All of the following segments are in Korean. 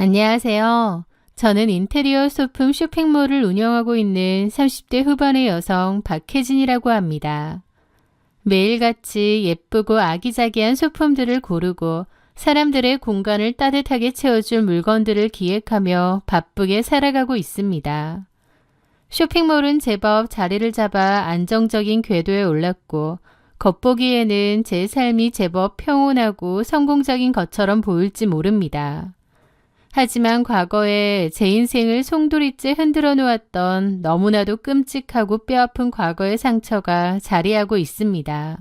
안녕하세요. 저는 인테리어 소품 쇼핑몰을 운영하고 있는 30대 후반의 여성 박혜진이라고 합니다. 매일같이 예쁘고 아기자기한 소품들을 고르고 사람들의 공간을 따뜻하게 채워줄 물건들을 기획하며 바쁘게 살아가고 있습니다. 쇼핑몰은 제법 자리를 잡아 안정적인 궤도에 올랐고 겉보기에는 제 삶이 제법 평온하고 성공적인 것처럼 보일지 모릅니다. 하지만 과거에 제 인생을 송두리째 흔들어 놓았던 너무나도 끔찍하고 뼈아픈 과거의 상처가 자리하고 있습니다.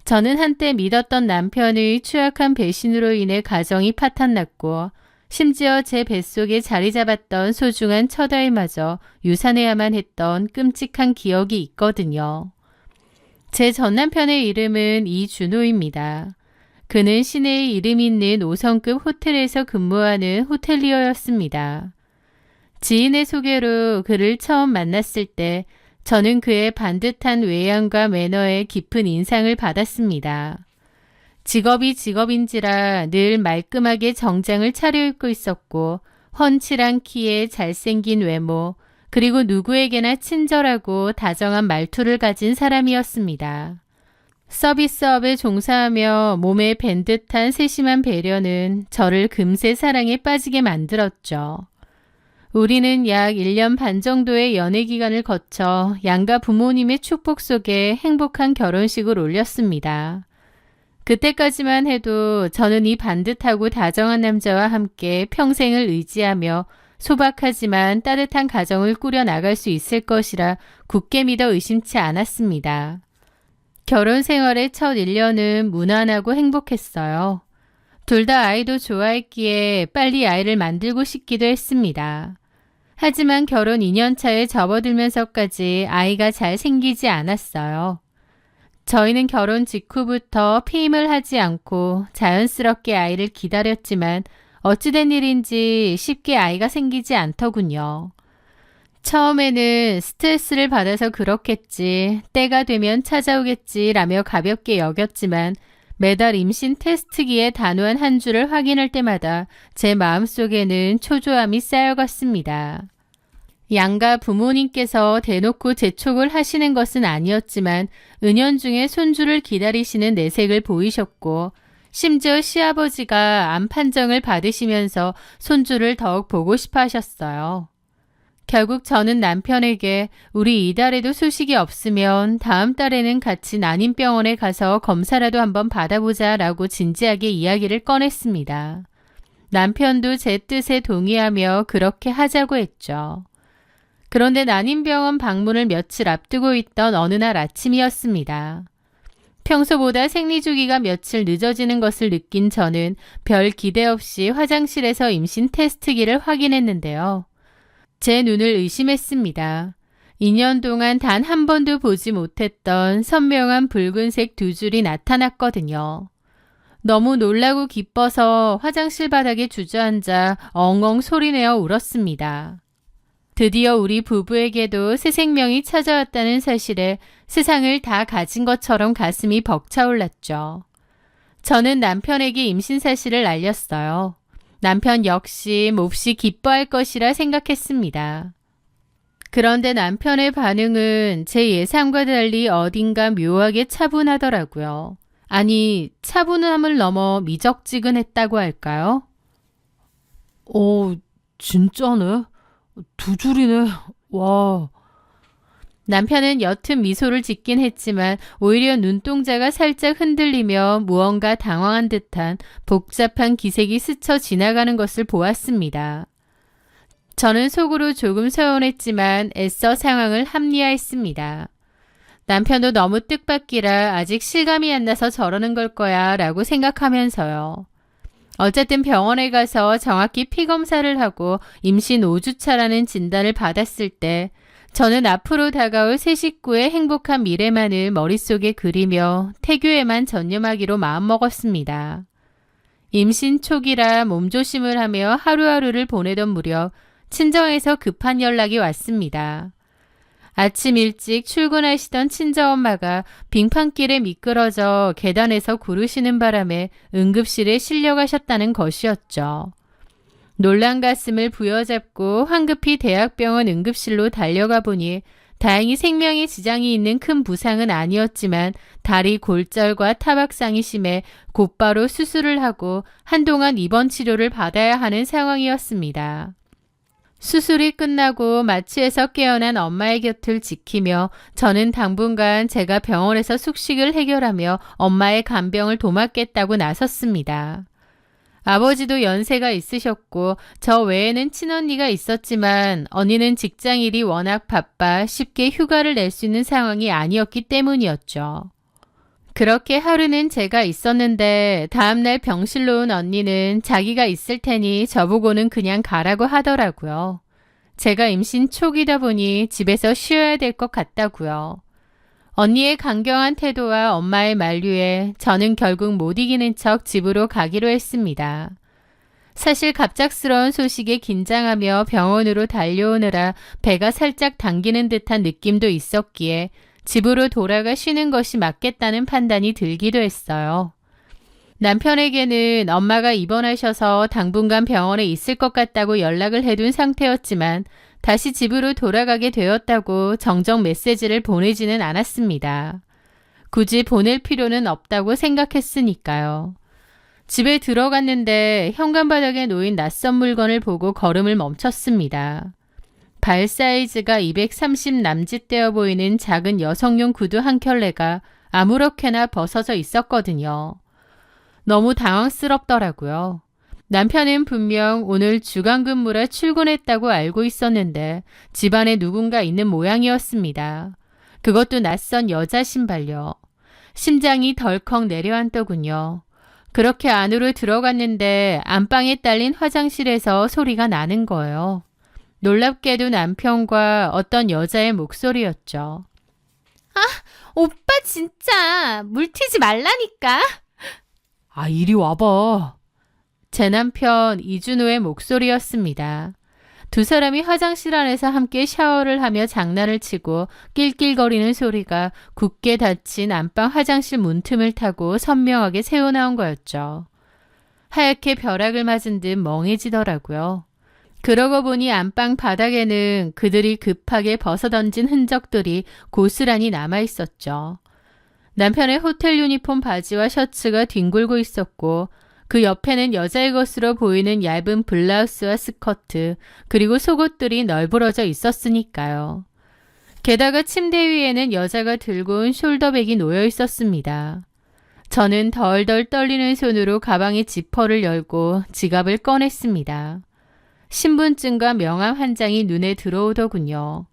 저는 한때 믿었던 남편의 추악한 배신으로 인해 가정이 파탄났고 심지어 제 뱃속에 자리 잡았던 소중한 첫아이마저 유산해야만 했던 끔찍한 기억이 있거든요. 제 전남편의 이름은 이준호입니다. 그는 시내에 이름 있는 5성급 호텔에서 근무하는 호텔리어였습니다. 지인의 소개로 그를 처음 만났을 때 저는 그의 반듯한 외양과 매너에 깊은 인상을 받았습니다. 직업이 직업인지라 늘 말끔하게 정장을 차려입고 있었고 훤칠한 키에 잘생긴 외모, 그리고 누구에게나 친절하고 다정한 말투를 가진 사람이었습니다. 서비스업에 종사하며 몸에 밴 듯한 세심한 배려는 저를 금세 사랑에 빠지게 만들었죠. 우리는 약 1년 반 정도의 연애 기간을 거쳐 양가 부모님의 축복 속에 행복한 결혼식을 올렸습니다. 그때까지만 해도 저는 이 반듯하고 다정한 남자와 함께 평생을 의지하며 소박하지만 따뜻한 가정을 꾸려 나갈 수 있을 것이라 굳게 믿어 의심치 않았습니다. 결혼 생활의 첫 1년은 무난하고 행복했어요. 둘 다 아이도 좋아했기에 빨리 아이를 만들고 싶기도 했습니다. 하지만 결혼 2년 차에 접어들면서까지 아이가 잘 생기지 않았어요. 저희는 결혼 직후부터 피임을 하지 않고 자연스럽게 아이를 기다렸지만 어찌된 일인지 쉽게 아이가 생기지 않더군요. 처음에는 스트레스를 받아서 그렇겠지, 때가 되면 찾아오겠지라며 가볍게 여겼지만 매달 임신 테스트기의 단호한 한 줄을 확인할 때마다 제 마음속에는 초조함이 쌓여갔습니다. 양가 부모님께서 대놓고 재촉을 하시는 것은 아니었지만 은연중에 손주를 기다리시는 내색을 보이셨고 심지어 시아버지가 암 판정을 받으시면서 손주를 더욱 보고 싶어 하셨어요. 결국 저는 남편에게 우리 이달에도 소식이 없으면 다음 달에는 같이 난임병원에 가서 검사라도 한번 받아보자 라고 진지하게 이야기를 꺼냈습니다. 남편도 제 뜻에 동의하며 그렇게 하자고 했죠. 그런데 난임병원 방문을 며칠 앞두고 있던 어느 날 아침이었습니다. 평소보다 생리주기가 며칠 늦어지는 것을 느낀 저는 별 기대 없이 화장실에서 임신 테스트기를 확인했는데요. 제 눈을 의심했습니다. 2년 동안 단 한 번도 보지 못했던 선명한 붉은색 두 줄이 나타났거든요. 너무 놀라고 기뻐서 화장실 바닥에 주저앉아 엉엉 소리내어 울었습니다. 드디어 우리 부부에게도 새 생명이 찾아왔다는 사실에 세상을 다 가진 것처럼 가슴이 벅차올랐죠. 저는 남편에게 임신 사실을 알렸어요. 남편 역시 몹시 기뻐할 것이라 생각했습니다. 그런데 남편의 반응은 제 예상과 달리 어딘가 묘하게 차분하더라고요. 아니, 차분함을 넘어 미적지근했다고 할까요? 진짜네. 두 줄이네. 와. 남편은 옅은 미소를 짓긴 했지만 오히려 눈동자가 살짝 흔들리며 무언가 당황한 듯한 복잡한 기색이 스쳐 지나가는 것을 보았습니다. 저는 속으로 조금 서운했지만 애써 상황을 합리화했습니다. 남편도 너무 뜻밖이라 아직 실감이 안 나서 저러는 걸 거야 라고 생각하면서요. 어쨌든 병원에 가서 정확히 피검사를 하고 임신 5주차라는 진단을 받았을 때 저는 앞으로 다가올 새 식구의 행복한 미래만을 머릿속에 그리며 태교에만 전념하기로 마음먹었습니다. 임신 초기라 몸조심을 하며 하루하루를 보내던 무렵 친정에서 급한 연락이 왔습니다. 아침 일찍 출근하시던 친정엄마가 빙판길에 미끄러져 계단에서 구르시는 바람에 응급실에 실려가셨다는 것이었죠. 놀란 가슴을 부여잡고 황급히 대학병원 응급실로 달려가 보니 다행히 생명에 지장이 있는 큰 부상은 아니었지만 다리 골절과 타박상이 심해 곧바로 수술을 하고 한동안 입원 치료를 받아야 하는 상황이었습니다. 수술이 끝나고 마취에서 깨어난 엄마의 곁을 지키며 저는 당분간 제가 병원에서 숙식을 해결하며 엄마의 간병을 도맡겠다고 나섰습니다. 아버지도 연세가 있으셨고 저 외에는 친언니가 있었지만 언니는 직장일이 워낙 바빠 쉽게 휴가를 낼 수 있는 상황이 아니었기 때문이었죠. 그렇게 하루는 제가 있었는데 다음날 병실로 온 언니는 자기가 있을 테니 저보고는 그냥 가라고 하더라고요. 제가 임신 초기다 보니 집에서 쉬어야 될 것 같다고요. 언니의 강경한 태도와 엄마의 만류에 저는 결국 못 이기는 척 집으로 가기로 했습니다. 사실 갑작스러운 소식에 긴장하며 병원으로 달려오느라 배가 살짝 당기는 듯한 느낌도 있었기에 집으로 돌아가 쉬는 것이 맞겠다는 판단이 들기도 했어요. 남편에게는 엄마가 입원하셔서 당분간 병원에 있을 것 같다고 연락을 해둔 상태였지만 다시 집으로 돌아가게 되었다고 정정 메시지를 보내지는 않았습니다. 굳이 보낼 필요는 없다고 생각했으니까요. 집에 들어갔는데 현관바닥에 놓인 낯선 물건을 보고 걸음을 멈췄습니다. 발 사이즈가 230 남짓되어 보이는 작은 여성용 구두 한 켤레가 아무렇게나 벗어져 있었거든요. 너무 당황스럽더라고요. 남편은 분명 오늘 주간 근무라 출근했다고 알고 있었는데 집안에 누군가 있는 모양이었습니다. 그것도 낯선 여자 신발요. 심장이 덜컥 내려앉더군요. 그렇게 안으로 들어갔는데 안방에 딸린 화장실에서 소리가 나는 거예요. 놀랍게도 남편과 어떤 여자의 목소리였죠. 아, 오빠 진짜 물 튀지 말라니까. 아, 이리 와봐. 제 남편 이준호의 목소리였습니다. 두 사람이 화장실 안에서 함께 샤워를 하며 장난을 치고 낄낄거리는 소리가 굳게 닫힌 안방 화장실 문틈을 타고 선명하게 새어나온 거였죠. 하얗게 벼락을 맞은 듯 멍해지더라고요. 그러고 보니 안방 바닥에는 그들이 급하게 벗어던진 흔적들이 고스란히 남아있었죠. 남편의 호텔 유니폼 바지와 셔츠가 뒹굴고 있었고 그 옆에는 여자의 것으로 보이는 얇은 블라우스와 스커트 그리고 속옷들이 널브러져 있었으니까요. 게다가 침대 위에는 여자가 들고 온 숄더백이 놓여 있었습니다. 저는 덜덜 떨리는 손으로 가방의 지퍼를 열고 지갑을 꺼냈습니다. 신분증과 명함 한 장이 눈에 들어오더군요.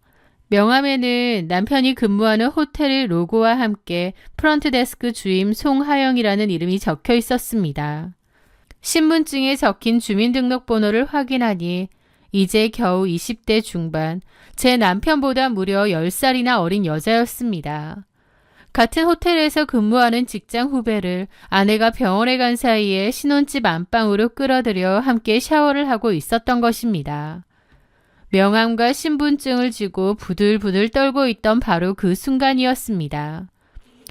명함에는 남편이 근무하는 호텔의 로고와 함께 프런트데스크 주임 송하영이라는 이름이 적혀 있었습니다. 신분증에 적힌 주민등록번호를 확인하니 이제 겨우 20대 중반, 제 남편보다 무려 10살이나 어린 여자였습니다. 같은 호텔에서 근무하는 직장 후배를 아내가 병원에 간 사이에 신혼집 안방으로 끌어들여 함께 샤워를 하고 있었던 것입니다. 명함과 신분증을 쥐고 부들부들 떨고 있던 바로 그 순간이었습니다.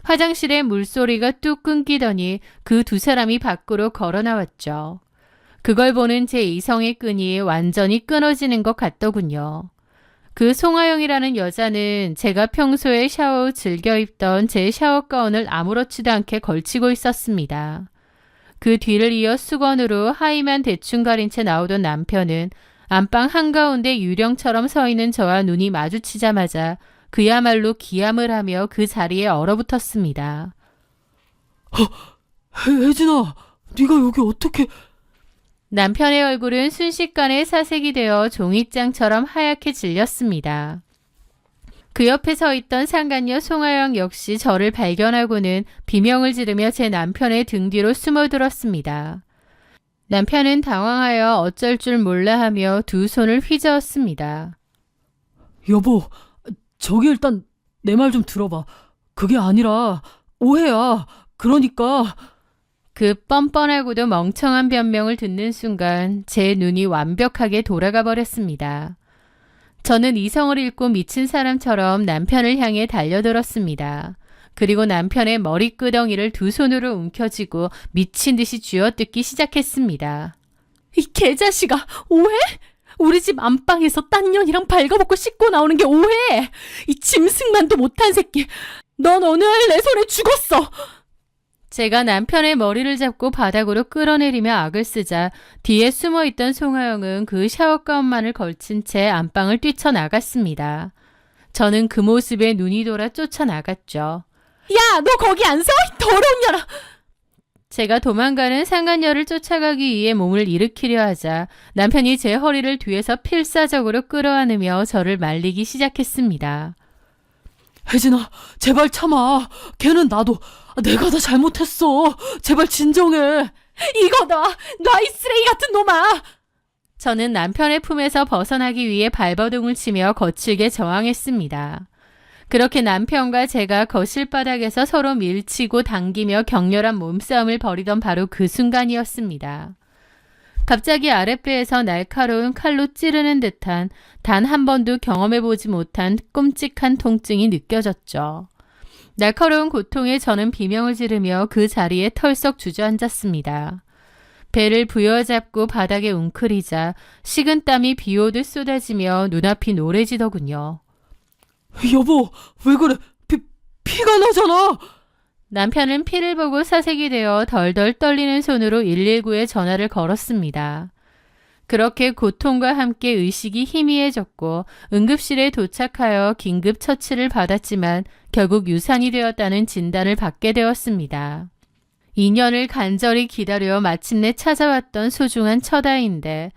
화장실에 물소리가 뚝 끊기더니 그 두 사람이 밖으로 걸어 나왔죠. 그걸 보는 제 이성의 끈이 완전히 끊어지는 것 같더군요. 그 송하영이라는 여자는 제가 평소에 샤워 후 즐겨 입던 제 샤워 가운을 아무렇지도 않게 걸치고 있었습니다. 그 뒤를 이어 수건으로 하의만 대충 가린 채 나오던 남편은 안방 한가운데 유령처럼 서 있는 저와 눈이 마주치자마자 그야말로 기함을 하며 그 자리에 얼어붙었습니다. 혜진아, 네가 여기 어떻게... 남편의 얼굴은 순식간에 사색이 되어 종이장처럼 하얗게 질렸습니다. 그 옆에 서 있던 상간녀 송하영 역시 저를 발견하고는 비명을 지르며 제 남편의 등 뒤로 숨어들었습니다. 남편은 당황하여 어쩔 줄 몰라 하며 두 손을 휘저었습니다. 여보, 저기 일단 내 말 좀 들어봐. 그게 아니라 오해야. 그러니까... 그 뻔뻔하고도 멍청한 변명을 듣는 순간 제 눈이 완벽하게 돌아가 버렸습니다. 저는 이성을 잃고 미친 사람처럼 남편을 향해 달려들었습니다. 그리고 남편의 머리끄덩이를 두 손으로 움켜쥐고 미친 듯이 쥐어뜯기 시작했습니다. 이 개자식아, 오해? 우리 집 안방에서 딴 년이랑 발가벗고 씻고 나오는 게 오해! 이 짐승만도 못한 새끼! 넌 오늘 내 손에 죽었어! 제가 남편의 머리를 잡고 바닥으로 끌어내리며 악을 쓰자 뒤에 숨어있던 송하영은 그 샤워가운만을 걸친 채 안방을 뛰쳐나갔습니다. 저는 그 모습에 눈이 돌아 쫓아나갔죠. 야, 너 거기 안 서? 더러운 년아! 제가 도망가는 상간녀를 쫓아가기 위해 몸을 일으키려 하자 남편이 제 허리를 뒤에서 필사적으로 끌어안으며 저를 말리기 시작했습니다. 혜진아, 제발 참아. 걔는 나도. 내가 다 잘못했어. 제발 진정해. 이거다. 놔, 이 쓰레기 같은 놈아. 저는 남편의 품에서 벗어나기 위해 발버둥을 치며 거칠게 저항했습니다. 그렇게 남편과 제가 거실 바닥에서 서로 밀치고 당기며 격렬한 몸싸움을 벌이던 바로 그 순간이었습니다. 갑자기 아랫배에서 날카로운 칼로 찌르는 듯한 단 한 번도 경험해보지 못한 끔찍한 통증이 느껴졌죠. 날카로운 고통에 저는 비명을 지르며 그 자리에 털썩 주저앉았습니다. 배를 부여잡고 바닥에 웅크리자 식은땀이 비오듯 쏟아지며 눈앞이 노래지더군요. 여보, 왜 그래? 피가 나잖아. 남편은 피를 보고 사색이 되어 덜덜 떨리는 손으로 119에 전화를 걸었습니다. 그렇게 고통과 함께 의식이 희미해졌고 응급실에 도착하여 긴급 처치를 받았지만 결국 유산이 되었다는 진단을 받게 되었습니다. 2년을 간절히 기다려 마침내 찾아왔던 소중한 첫 아이인데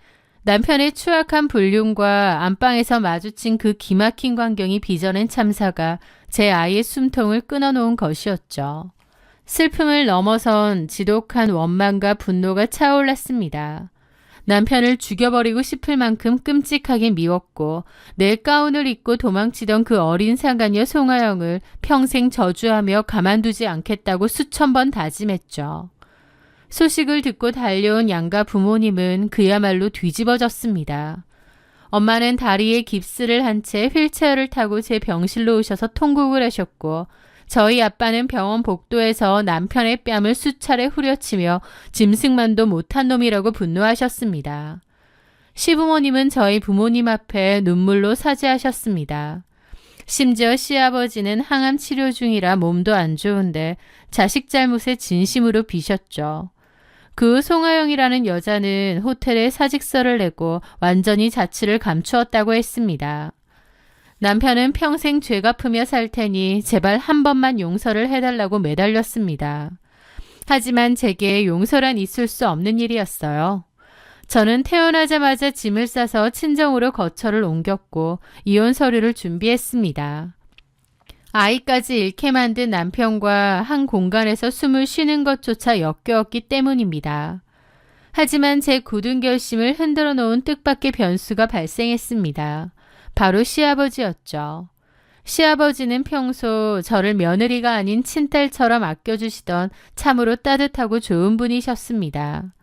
남편의 추악한 불륜과 안방에서 마주친 그 기막힌 광경이 빚어낸 참사가 제 아이의 숨통을 끊어놓은 것이었죠. 슬픔을 넘어선 지독한 원망과 분노가 차올랐습니다. 남편을 죽여버리고 싶을 만큼 끔찍하게 미웠고 내 가운을 입고 도망치던 그 어린 상간녀 송하영을 평생 저주하며 가만두지 않겠다고 수천 번 다짐했죠. 소식을 듣고 달려온 양가 부모님은 그야말로 뒤집어졌습니다. 엄마는 다리에 깁스를 한 채 휠체어를 타고 제 병실로 오셔서 통곡을 하셨고 저희 아빠는 병원 복도에서 남편의 뺨을 수차례 후려치며 짐승만도 못한 놈이라고 분노하셨습니다. 시부모님은 저희 부모님 앞에 눈물로 사죄하셨습니다. 심지어 시아버지는 항암 치료 중이라 몸도 안 좋은데 자식 잘못에 진심으로 비셨죠. 그 송하영이라는 여자는 호텔에 사직서를 내고 완전히 자취를 감추었다고 했습니다. 남편은 평생 죄 갚으며 살 테니 제발 한 번만 용서를 해달라고 매달렸습니다. 하지만 제게 용서란 있을 수 없는 일이었어요. 저는 태어나자마자 짐을 싸서 친정으로 거처를 옮겼고 이혼 서류를 준비했습니다. 아이까지 잃게 만든 남편과 한 공간에서 숨을 쉬는 것조차 역겨웠기 때문입니다. 하지만 제 굳은 결심을 흔들어 놓은 뜻밖의 변수가 발생했습니다. 바로 시아버지였죠. 시아버지는 평소 저를 며느리가 아닌 친딸처럼 아껴주시던 참으로 따뜻하고 좋은 분이셨습니다.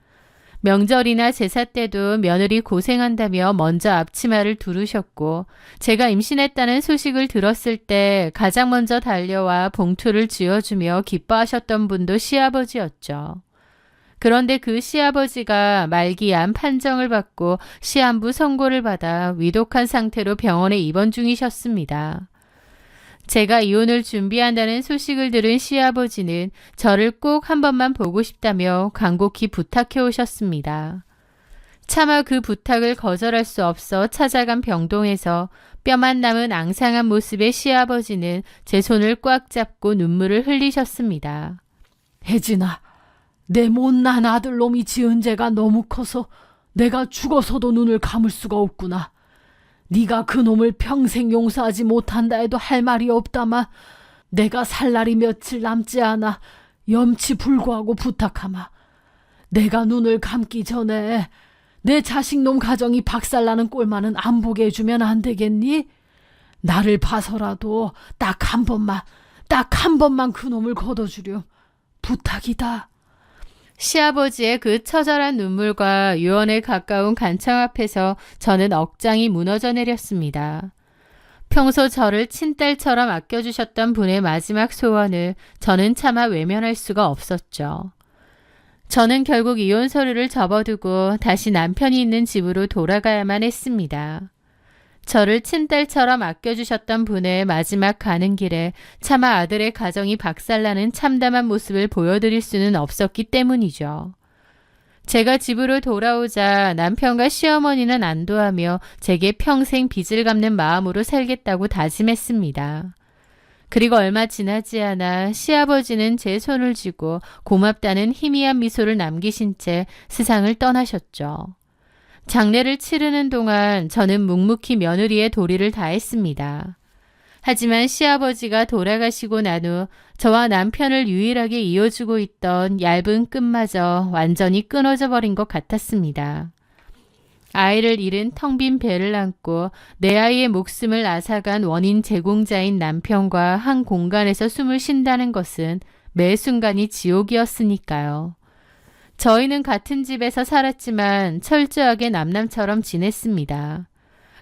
명절이나 제사 때도 며느리 고생한다며 먼저 앞치마를 두르셨고 제가 임신했다는 소식을 들었을 때 가장 먼저 달려와 봉투를 쥐어주며 기뻐하셨던 분도 시아버지였죠. 그런데 그 시아버지가 말기암 판정을 받고 시한부 선고를 받아 위독한 상태로 병원에 입원 중이셨습니다. 제가 이혼을 준비한다는 소식을 들은 시아버지는 저를 꼭 한 번만 보고 싶다며 간곡히 부탁해 오셨습니다. 차마 그 부탁을 거절할 수 없어 찾아간 병동에서 뼈만 남은 앙상한 모습의 시아버지는 제 손을 꽉 잡고 눈물을 흘리셨습니다. 혜진아, 내 못난 아들놈이 지은 죄가 너무 커서 내가 죽어서도 눈을 감을 수가 없구나. 네가 그놈을 평생 용서하지 못한다 해도 할 말이 없다마 내가 살 날이 며칠 남지 않아 염치불구하고 부탁하마. 내가 눈을 감기 전에 내 자식놈 가정이 박살나는 꼴만은 안 보게 해주면 안 되겠니? 나를 봐서라도 딱 한 번만 그놈을 걷어주렴. 부탁이다. 시아버지의 그 처절한 눈물과 유언에 가까운 간청 앞에서 저는 억장이 무너져 내렸습니다. 평소 저를 친딸처럼 아껴주셨던 분의 마지막 소원을 저는 차마 외면할 수가 없었죠. 저는 결국 이혼 서류를 접어두고 다시 남편이 있는 집으로 돌아가야만 했습니다. 저를 친딸처럼 아껴주셨던 분의 마지막 가는 길에 차마 아들의 가정이 박살나는 참담한 모습을 보여드릴 수는 없었기 때문이죠. 제가 집으로 돌아오자 남편과 시어머니는 안도하며 제게 평생 빚을 갚는 마음으로 살겠다고 다짐했습니다. 그리고 얼마 지나지 않아 시아버지는 제 손을 쥐고 고맙다는 희미한 미소를 남기신 채 세상을 떠나셨죠. 장례를 치르는 동안 저는 묵묵히 며느리의 도리를 다했습니다. 하지만 시아버지가 돌아가시고 난 후 저와 남편을 유일하게 이어주고 있던 얇은 끈마저 완전히 끊어져 버린 것 같았습니다. 아이를 잃은 텅 빈 배를 안고 내 아이의 목숨을 앗아간 원인 제공자인 남편과 한 공간에서 숨을 쉰다는 것은 매 순간이 지옥이었으니까요. 저희는 같은 집에서 살았지만 철저하게 남남처럼 지냈습니다.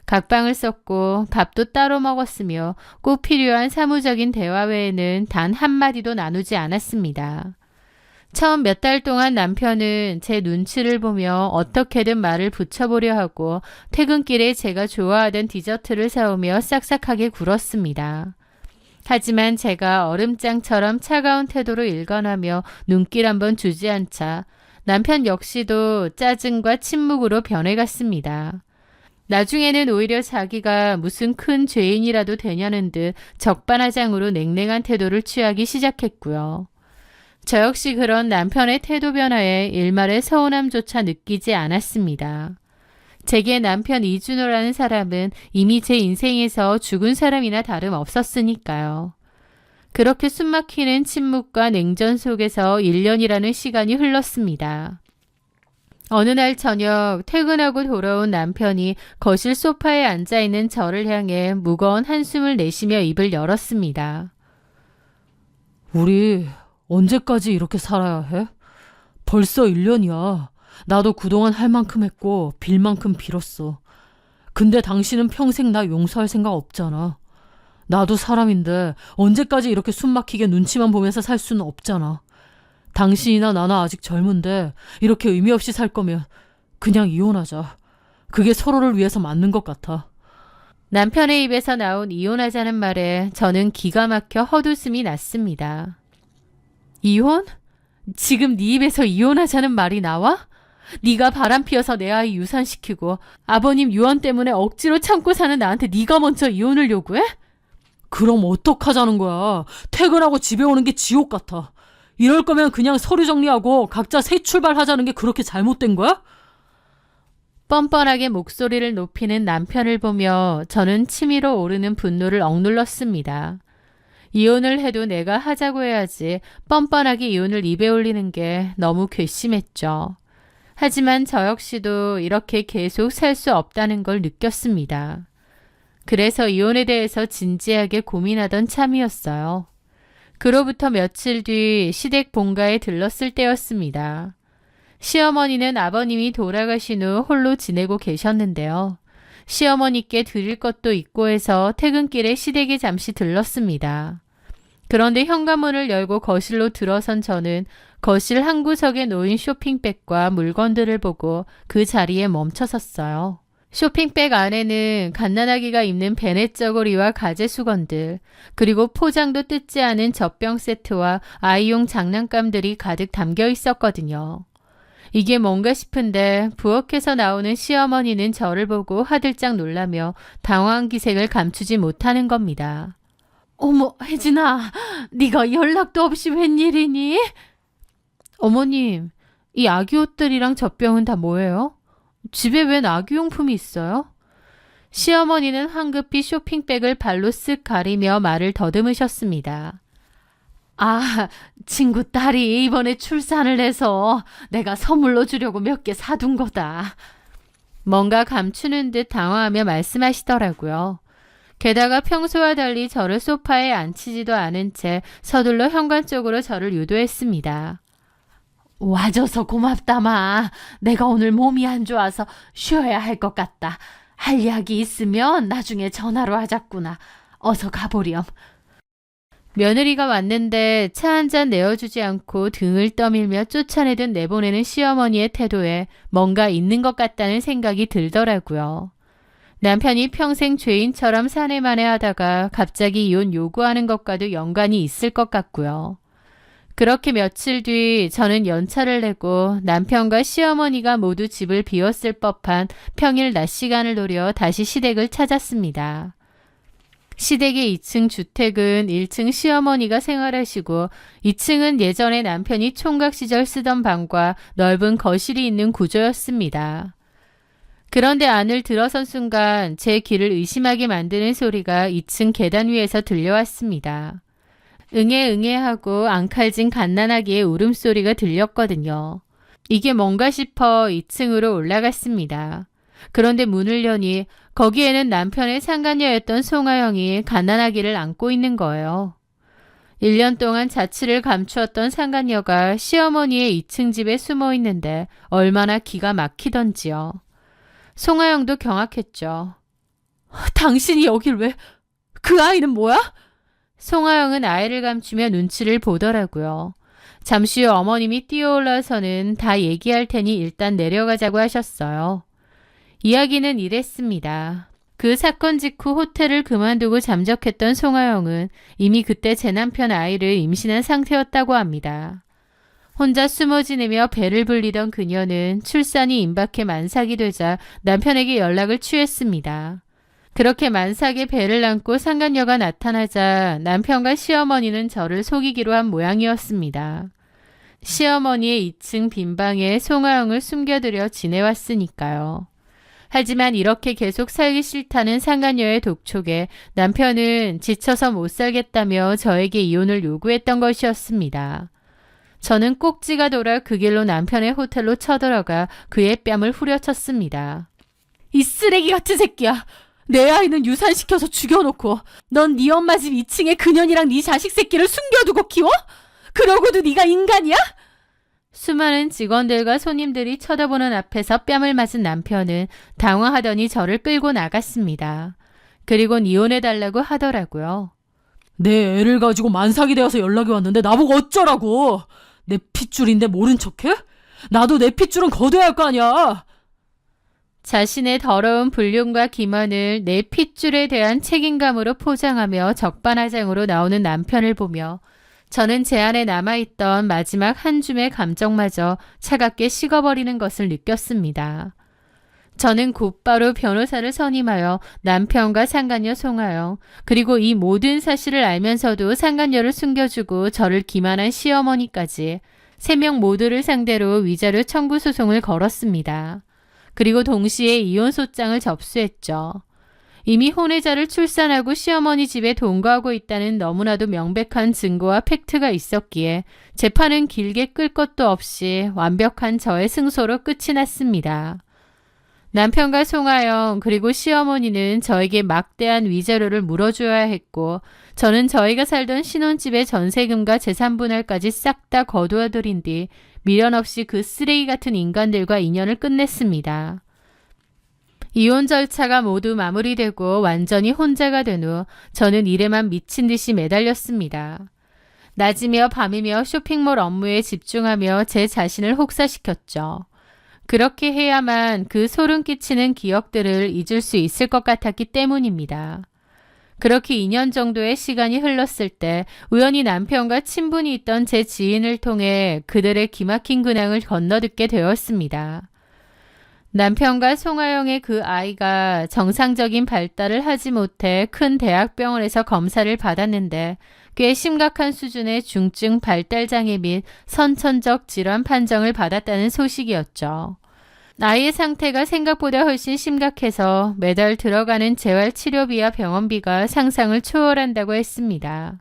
각방을 썼고 밥도 따로 먹었으며 꼭 필요한 사무적인 대화 외에는 단 한마디도 나누지 않았습니다. 처음 몇 달 동안 남편은 제 눈치를 보며 어떻게든 말을 붙여보려 하고 퇴근길에 제가 좋아하던 디저트를 사오며 싹싹하게 굴었습니다. 하지만 제가 얼음장처럼 차가운 태도로 일관하며 눈길 한번 주지 않자 남편 역시도 짜증과 침묵으로 변해갔습니다. 나중에는 오히려 자기가 무슨 큰 죄인이라도 되냐는 듯 적반하장으로 냉랭한 태도를 취하기 시작했고요. 저 역시 그런 남편의 태도 변화에 일말의 서운함조차 느끼지 않았습니다. 제게 남편 이준호라는 사람은 이미 제 인생에서 죽은 사람이나 다름없었으니까요. 그렇게 숨막히는 침묵과 냉전 속에서 1년이라는 시간이 흘렀습니다. 어느 날 저녁 퇴근하고 돌아온 남편이 거실 소파에 앉아있는 저를 향해 무거운 한숨을 내쉬며 입을 열었습니다. 우리 언제까지 이렇게 살아야 해? 벌써 1년이야. 나도 그동안 할 만큼 했고 빌 만큼 빌었어. 근데 당신은 평생 나 용서할 생각 없잖아. 나도 사람인데 언제까지 이렇게 숨막히게 눈치만 보면서 살 수는 없잖아. 당신이나 나나 아직 젊은데 이렇게 의미 없이 살 거면 그냥 이혼하자. 그게 서로를 위해서 맞는 것 같아. 남편의 입에서 나온 이혼하자는 말에 저는 기가 막혀 헛웃음이 났습니다. 이혼? 지금 네 입에서 이혼하자는 말이 나와? 네가 바람피워서 내 아이 유산시키고 아버님 유언 때문에 억지로 참고 사는 나한테 네가 먼저 이혼을 요구해? 그럼 어떡하자는 거야. 퇴근하고 집에 오는 게 지옥 같아. 이럴 거면 그냥 서류 정리하고 각자 새 출발하자는 게 그렇게 잘못된 거야? 뻔뻔하게 목소리를 높이는 남편을 보며 저는 치밀어 오르는 분노를 억눌렀습니다. 이혼을 해도 내가 하자고 해야지 뻔뻔하게 이혼을 입에 올리는 게 너무 괘씸했죠. 하지만 저 역시도 이렇게 계속 살 수 없다는 걸 느꼈습니다. 그래서 이혼에 대해서 진지하게 고민하던 참이었어요. 그로부터 며칠 뒤 시댁 본가에 들렀을 때였습니다. 시어머니는 아버님이 돌아가신 후 홀로 지내고 계셨는데요. 시어머니께 드릴 것도 있고 해서 퇴근길에 시댁에 잠시 들렀습니다. 그런데 현관문을 열고 거실로 들어선 저는 거실 한 구석에 놓인 쇼핑백과 물건들을 보고 그 자리에 멈춰섰어요. 쇼핑백 안에는 갓난아기가 입는 베넷 저고리와 가재 수건들, 그리고 포장도 뜯지 않은 젖병 세트와 아이용 장난감들이 가득 담겨 있었거든요. 이게 뭔가 싶은데 부엌에서 나오는 시어머니는 저를 보고 화들짝 놀라며 당황한 기색을 감추지 못하는 겁니다. 어머, 혜진아, 네가 연락도 없이 웬일이니? 어머님, 이 아기 옷들이랑 젖병은 다 뭐예요? 집에 웬 아기용품이 있어요? 시어머니는 황급히 쇼핑백을 발로 쓱 가리며 말을 더듬으셨습니다. 아, 친구 딸이 이번에 출산을 해서 내가 선물로 주려고 몇 개 사둔 거다. 뭔가 감추는 듯 당황하며 말씀하시더라고요. 게다가 평소와 달리 저를 소파에 앉히지도 않은 채 서둘러 현관 쪽으로 저를 유도했습니다. 와줘서 고맙다마. 내가 오늘 몸이 안 좋아서 쉬어야 할 것 같다. 할 이야기 있으면 나중에 전화로 하자꾸나. 어서 가보렴. 며느리가 왔는데 차 한 잔 내어주지 않고 등을 떠밀며 쫓아내듯 내보내는 시어머니의 태도에 뭔가 있는 것 같다는 생각이 들더라고요. 남편이 평생 죄인처럼 사내만에 하다가 갑자기 이혼 요구하는 것과도 연관이 있을 것 같고요. 그렇게 며칠 뒤 저는 연차를 내고 남편과 시어머니가 모두 집을 비웠을 법한 평일 낮 시간을 노려 다시 시댁을 찾았습니다. 시댁의 2층 주택은 1층 시어머니가 생활하시고 2층은 예전에 남편이 총각 시절 쓰던 방과 넓은 거실이 있는 구조였습니다. 그런데 안을 들어선 순간 제 귀를 의심하게 만드는 소리가 2층 계단 위에서 들려왔습니다. 응애 하고 앙칼진 갓난아기의 울음소리가 들렸거든요. 이게 뭔가 싶어 2층으로 올라갔습니다. 그런데 문을 여니 거기에는 남편의 상간녀였던 송하영이 갓난아기를 안고 있는 거예요. 1년 동안 자취를 감추었던 상간녀가 시어머니의 2층 집에 숨어 있는데 얼마나 기가 막히던지요. 송하영도 경악했죠. 당신이 여길 왜? 그 아이는 뭐야? 송하영은 아이를 감추며 눈치를 보더라고요. 잠시 후 어머님이 뛰어올라서는 다 얘기할 테니 일단 내려가자고 하셨어요. 이야기는 이랬습니다. 그 사건 직후 호텔을 그만두고 잠적했던 송하영은 이미 그때 제 남편 아이를 임신한 상태였다고 합니다. 혼자 숨어 지내며 배를 불리던 그녀는 출산이 임박해 만삭이 되자 남편에게 연락을 취했습니다. 그렇게 만삭에 배를 안고 상간녀가 나타나자 남편과 시어머니는 저를 속이기로 한 모양이었습니다. 시어머니의 2층 빈방에 송하영을 숨겨두려 지내왔으니까요. 하지만 이렇게 계속 살기 싫다는 상간녀의 독촉에 남편은 지쳐서 못 살겠다며 저에게 이혼을 요구했던 것이었습니다. 저는 꼭지가 돌아 그 길로 남편의 호텔로 쳐들어가 그의 뺨을 후려쳤습니다. 이 쓰레기 같은 새끼야! 내 아이는 유산시켜서 죽여놓고 넌 네 엄마 집 2층에 그년이랑 네 자식 새끼를 숨겨두고 키워? 그러고도 네가 인간이야? 수많은 직원들과 손님들이 쳐다보는 앞에서 뺨을 맞은 남편은 당황하더니 저를 끌고 나갔습니다. 그리곤 이혼해달라고 하더라고요. 내 애를 가지고 만삭이 되어서 연락이 왔는데 나보고 어쩌라고. 내 핏줄인데 모른 척해? 나도 내 핏줄은 거둬야 할 거 아니야. 자신의 더러운 불륜과 기만을 내 핏줄에 대한 책임감으로 포장하며 적반하장으로 나오는 남편을 보며 저는 제 안에 남아있던 마지막 한 줌의 감정마저 차갑게 식어버리는 것을 느꼈습니다. 저는 곧바로 변호사를 선임하여 남편과 상간녀 송하영, 그리고 이 모든 사실을 알면서도 상간녀를 숨겨주고 저를 기만한 시어머니까지 3명 모두를 상대로 위자료 청구 소송을 걸었습니다. 그리고 동시에 이혼소장을 접수했죠. 이미 혼외자를 출산하고 시어머니 집에 동거하고 있다는 너무나도 명백한 증거와 팩트가 있었기에 재판은 길게 끌 것도 없이 완벽한 저의 승소로 끝이 났습니다. 남편과 송하영 그리고 시어머니는 저에게 막대한 위자료를 물어줘야 했고 저는 저희가 살던 신혼집의 전세금과 재산분할까지 싹 다 거두어들인 뒤 미련 없이 그 쓰레기 같은 인간들과 인연을 끝냈습니다. 이혼 절차가 모두 마무리되고 완전히 혼자가 된 후 저는 일에만 미친 듯이 매달렸습니다. 낮이며 밤이며 쇼핑몰 업무에 집중하며 제 자신을 혹사시켰죠. 그렇게 해야만 그 소름 끼치는 기억들을 잊을 수 있을 것 같았기 때문입니다. 그렇게 2년 정도의 시간이 흘렀을 때 우연히 남편과 친분이 있던 제 지인을 통해 그들의 기막힌 근황을 건너듣게 되었습니다. 남편과 송하영의 그 아이가 정상적인 발달을 하지 못해 큰 대학병원에서 검사를 받았는데 꽤 심각한 수준의 중증 발달장애 및 선천적 질환 판정을 받았다는 소식이었죠. 아이의 상태가 생각보다 훨씬 심각해서 매달 들어가는 재활치료비와 병원비가 상상을 초월한다고 했습니다.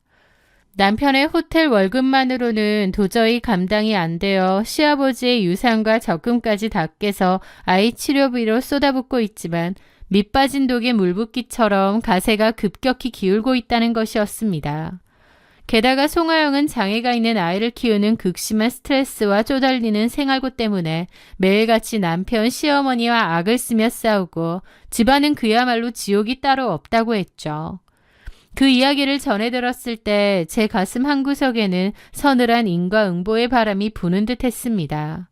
남편의 호텔 월급만으로는 도저히 감당이 안 되어 시아버지의 유산과 적금까지 다 깨서 아이 치료비로 쏟아붓고 있지만 밑 빠진 독에 물 붓기처럼 가세가 급격히 기울고 있다는 것이었습니다. 게다가 송하영은 장애가 있는 아이를 키우는 극심한 스트레스와 쪼달리는 생활고 때문에 매일같이 남편, 시어머니와 악을 쓰며 싸우고 집안은 그야말로 지옥이 따로 없다고 했죠. 그 이야기를 전해 들었을 때 제 가슴 한구석에는 서늘한 인과응보의 바람이 부는 듯 했습니다.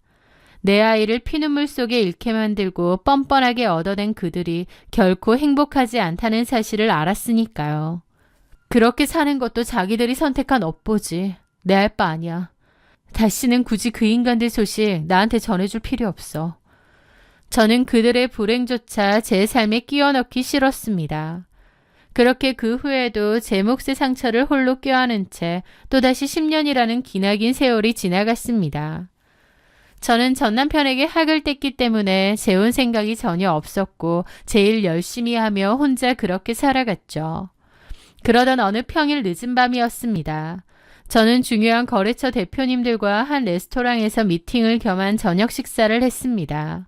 내 아이를 피눈물 속에 잃게 만들고 뻔뻔하게 얻어낸 그들이 결코 행복하지 않다는 사실을 알았으니까요. 그렇게 사는 것도 자기들이 선택한 업보지. 내 할 바 아니야. 다시는 굳이 그 인간들 소식 나한테 전해줄 필요 없어. 저는 그들의 불행조차 제 삶에 끼워 넣기 싫었습니다. 그렇게 그 후에도 제 몫의 상처를 홀로 껴안은 채 또다시 10년이라는 기나긴 세월이 지나갔습니다. 저는 전 남편에게 학을 뗐기 때문에 재혼 생각이 전혀 없었고 제일 열심히 하며 혼자 그렇게 살아갔죠. 그러던 어느 평일 늦은 밤이었습니다. 저는 중요한 거래처 대표님들과 한 레스토랑에서 미팅을 겸한 저녁 식사를 했습니다.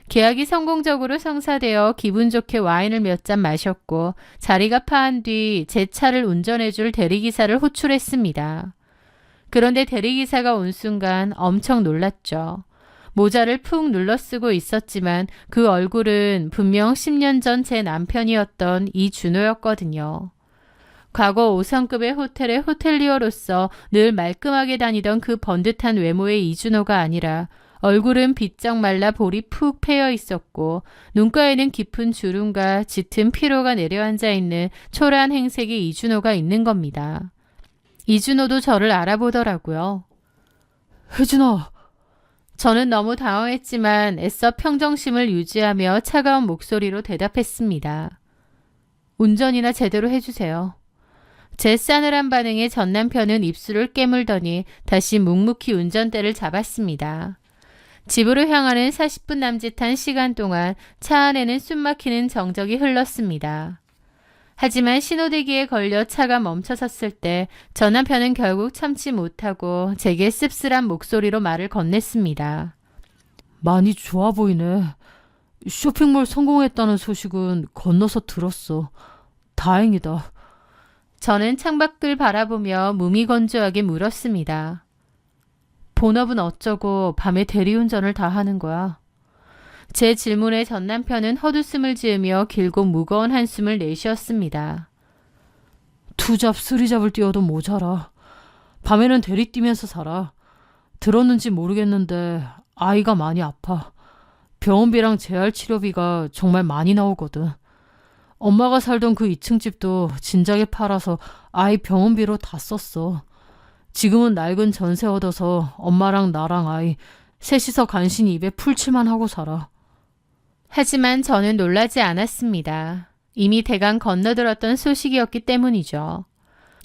계약이 성공적으로 성사되어 기분 좋게 와인을 몇 잔 마셨고 자리가 파한 뒤 제 차를 운전해줄 대리기사를 호출했습니다. 그런데 대리기사가 온 순간 엄청 놀랐죠. 모자를 푹 눌러쓰고 있었지만 그 얼굴은 분명 10년 전 제 남편이었던 이준호였거든요. 과거 5성급의 호텔의 호텔리어로서 늘 말끔하게 다니던 그 번듯한 외모의 이준호가 아니라 얼굴은 비쩍 말라 볼이 푹 패여 있었고 눈가에는 깊은 주름과 짙은 피로가 내려앉아 있는 초라한 행색의 이준호가 있는 겁니다. 이준호도 저를 알아보더라고요. 혜진아, 저는 너무 당황했지만 애써 평정심을 유지하며 차가운 목소리로 대답했습니다. 운전이나 제대로 해주세요. 제 싸늘한 반응에 전 남편은 입술을 깨물더니 다시 묵묵히 운전대를 잡았습니다. 집으로 향하는 40분 남짓한 시간 동안 차 안에는 숨막히는 정적이 흘렀습니다. 하지만 신호대기에 걸려 차가 멈춰섰을 때 전 남편은 결국 참지 못하고 제게 씁쓸한 목소리로 말을 건넸습니다. 많이 좋아 보이네. 쇼핑몰 성공했다는 소식은 건너서 들었어. 다행이다. 저는 창밖을 바라보며 무미건조하게 물었습니다. 본업은 어쩌고 밤에 대리운전을 다 하는 거야? 제 질문에 전 남편은 헛웃음을 지으며 길고 무거운 한숨을 내쉬었습니다. 투잡, 쓰리잡을 뛰어도 모자라. 밤에는 대리 뛰면서 살아. 들었는지 모르겠는데 아이가 많이 아파. 병원비랑 재활 치료비가 정말 많이 나오거든. 엄마가 살던 그 2층 집도 진작에 팔아서 아이 병원비로 다 썼어. 지금은 낡은 전세 얻어서 엄마랑 나랑 아이 셋이서 간신히 입에 풀칠만 하고 살아. 하지만 저는 놀라지 않았습니다. 이미 대강 건너들었던 소식이었기 때문이죠.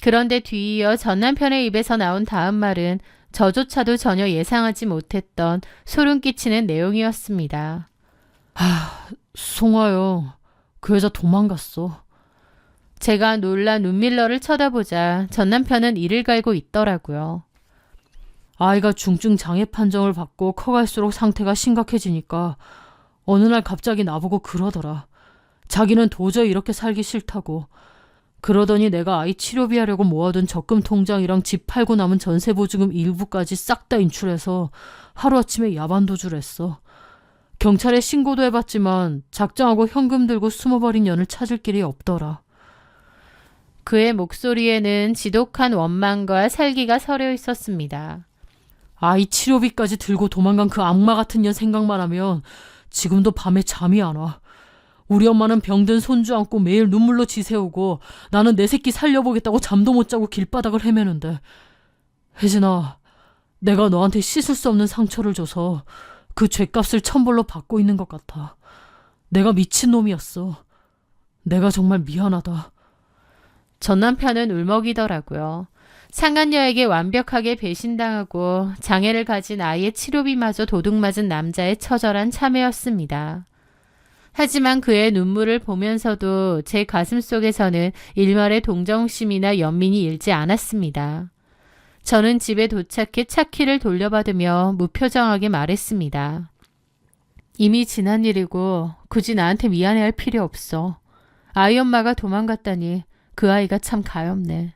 그런데 뒤이어 전 남편의 입에서 나온 다음 말은 저조차도 전혀 예상하지 못했던 소름 끼치는 내용이었습니다. 송아요. 그 여자 도망갔어. 제가 놀라 눈밀러를 쳐다보자 전 남편은 이를 갈고 있더라고요. 아이가 중증 장애 판정을 받고 커갈수록 상태가 심각해지니까 어느 날 갑자기 나보고 그러더라. 자기는 도저히 이렇게 살기 싫다고. 그러더니 내가 아이 치료비 하려고 모아둔 적금 통장이랑 집 팔고 남은 전세 보증금 일부까지 싹 다 인출해서 하루아침에 야반도주를 했어. 경찰에 신고도 해봤지만 작정하고 현금 들고 숨어버린 년을 찾을 길이 없더라. 그의 목소리에는 지독한 원망과 살기가 서려 있었습니다. 아이 치료비까지 들고 도망간 그 악마 같은 년 생각만 하면 지금도 밤에 잠이 안 와. 우리 엄마는 병든 손주 안고 매일 눈물로 지새우고 나는 내 새끼 살려보겠다고 잠도 못 자고 길바닥을 헤매는데. 혜진아, 내가 너한테 씻을 수 없는 상처를 줘서 그 죗값을 천벌로 받고 있는 것 같아. 내가 미친놈이었어. 내가 정말 미안하다. 전 남편은 울먹이더라고요. 상간녀에게 완벽하게 배신당하고 장애를 가진 아이의 치료비마저 도둑맞은 남자의 처절한 참회였습니다. 하지만 그의 눈물을 보면서도 제 가슴 속에서는 일말의 동정심이나 연민이 일지 않았습니다. 저는 집에 도착해 차키를 돌려받으며 무표정하게 말했습니다. 이미 지난 일이고 굳이 나한테 미안해할 필요 없어. 아이 엄마가 도망갔다니 그 아이가 참 가엾네.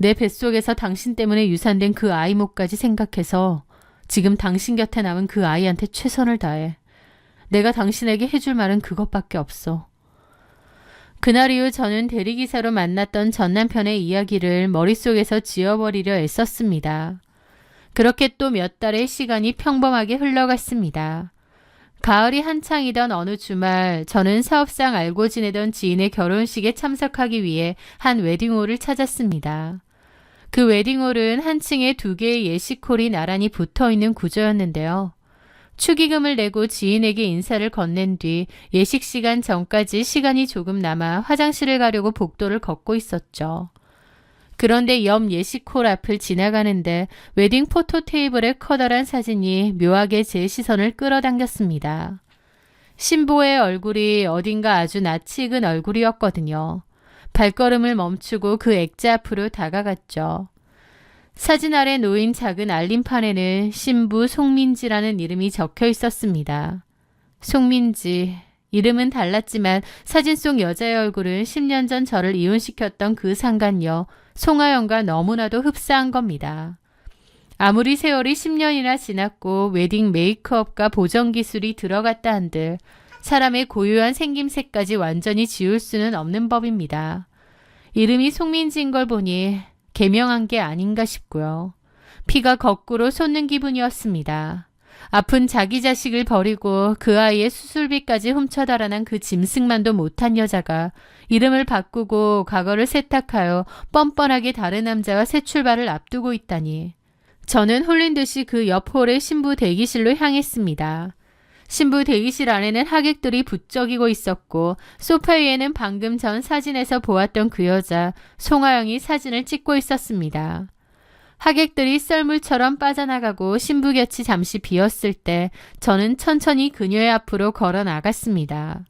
내 뱃속에서 당신 때문에 유산된 그 아이 몫까지 생각해서 지금 당신 곁에 남은 그 아이한테 최선을 다해. 내가 당신에게 해줄 말은 그것밖에 없어. 그날 이후 저는 대리기사로 만났던 전 남편의 이야기를 머릿속에서 지워버리려 애썼습니다. 그렇게 또 몇 달의 시간이 평범하게 흘러갔습니다. 가을이 한창이던 어느 주말 저는 사업상 알고 지내던 지인의 결혼식에 참석하기 위해 한 웨딩홀을 찾았습니다. 그 웨딩홀은 한 층에 2개의 예식홀이 나란히 붙어있는 구조였는데요. 축의금을 내고 지인에게 인사를 건넨 뒤 예식 시간 전까지 시간이 조금 남아 화장실을 가려고 복도를 걷고 있었죠. 그런데 옆 예식홀 앞을 지나가는데 웨딩 포토 테이블에 커다란 사진이 묘하게 제 시선을 끌어당겼습니다. 신부의 얼굴이 어딘가 아주 낯이 익은 얼굴이었거든요. 발걸음을 멈추고 그 액자 앞으로 다가갔죠. 사진 아래 놓인 작은 알림판에는 신부 송민지라는 이름이 적혀 있었습니다. 송민지, 이름은 달랐지만 사진 속 여자의 얼굴은 10년 전 저를 이혼시켰던 그 상간녀 송하영과 너무나도 흡사한 겁니다. 아무리 세월이 10년이나 지났고 웨딩 메이크업과 보정 기술이 들어갔다 한들 사람의 고유한 생김새까지 완전히 지울 수는 없는 법입니다. 이름이 송민지인 걸 보니 개명한 게 아닌가 싶고요. 피가 거꾸로 솟는 기분이었습니다. 아픈 자기 자식을 버리고 그 아이의 수술비까지 훔쳐 달아난 그 짐승만도 못한 여자가 이름을 바꾸고 과거를 세탁하여 뻔뻔하게 다른 남자와 새 출발을 앞두고 있다니. 저는 홀린 듯이 그 옆 홀의 신부 대기실로 향했습니다. 신부 대기실 안에는 하객들이 부쩍이고 있었고 소파 위에는 방금 전 사진에서 보았던 그 여자 송하영이 사진을 찍고 있었습니다. 하객들이 썰물처럼 빠져나가고 신부 곁이 잠시 비었을 때 저는 천천히 그녀의 앞으로 걸어 나갔습니다.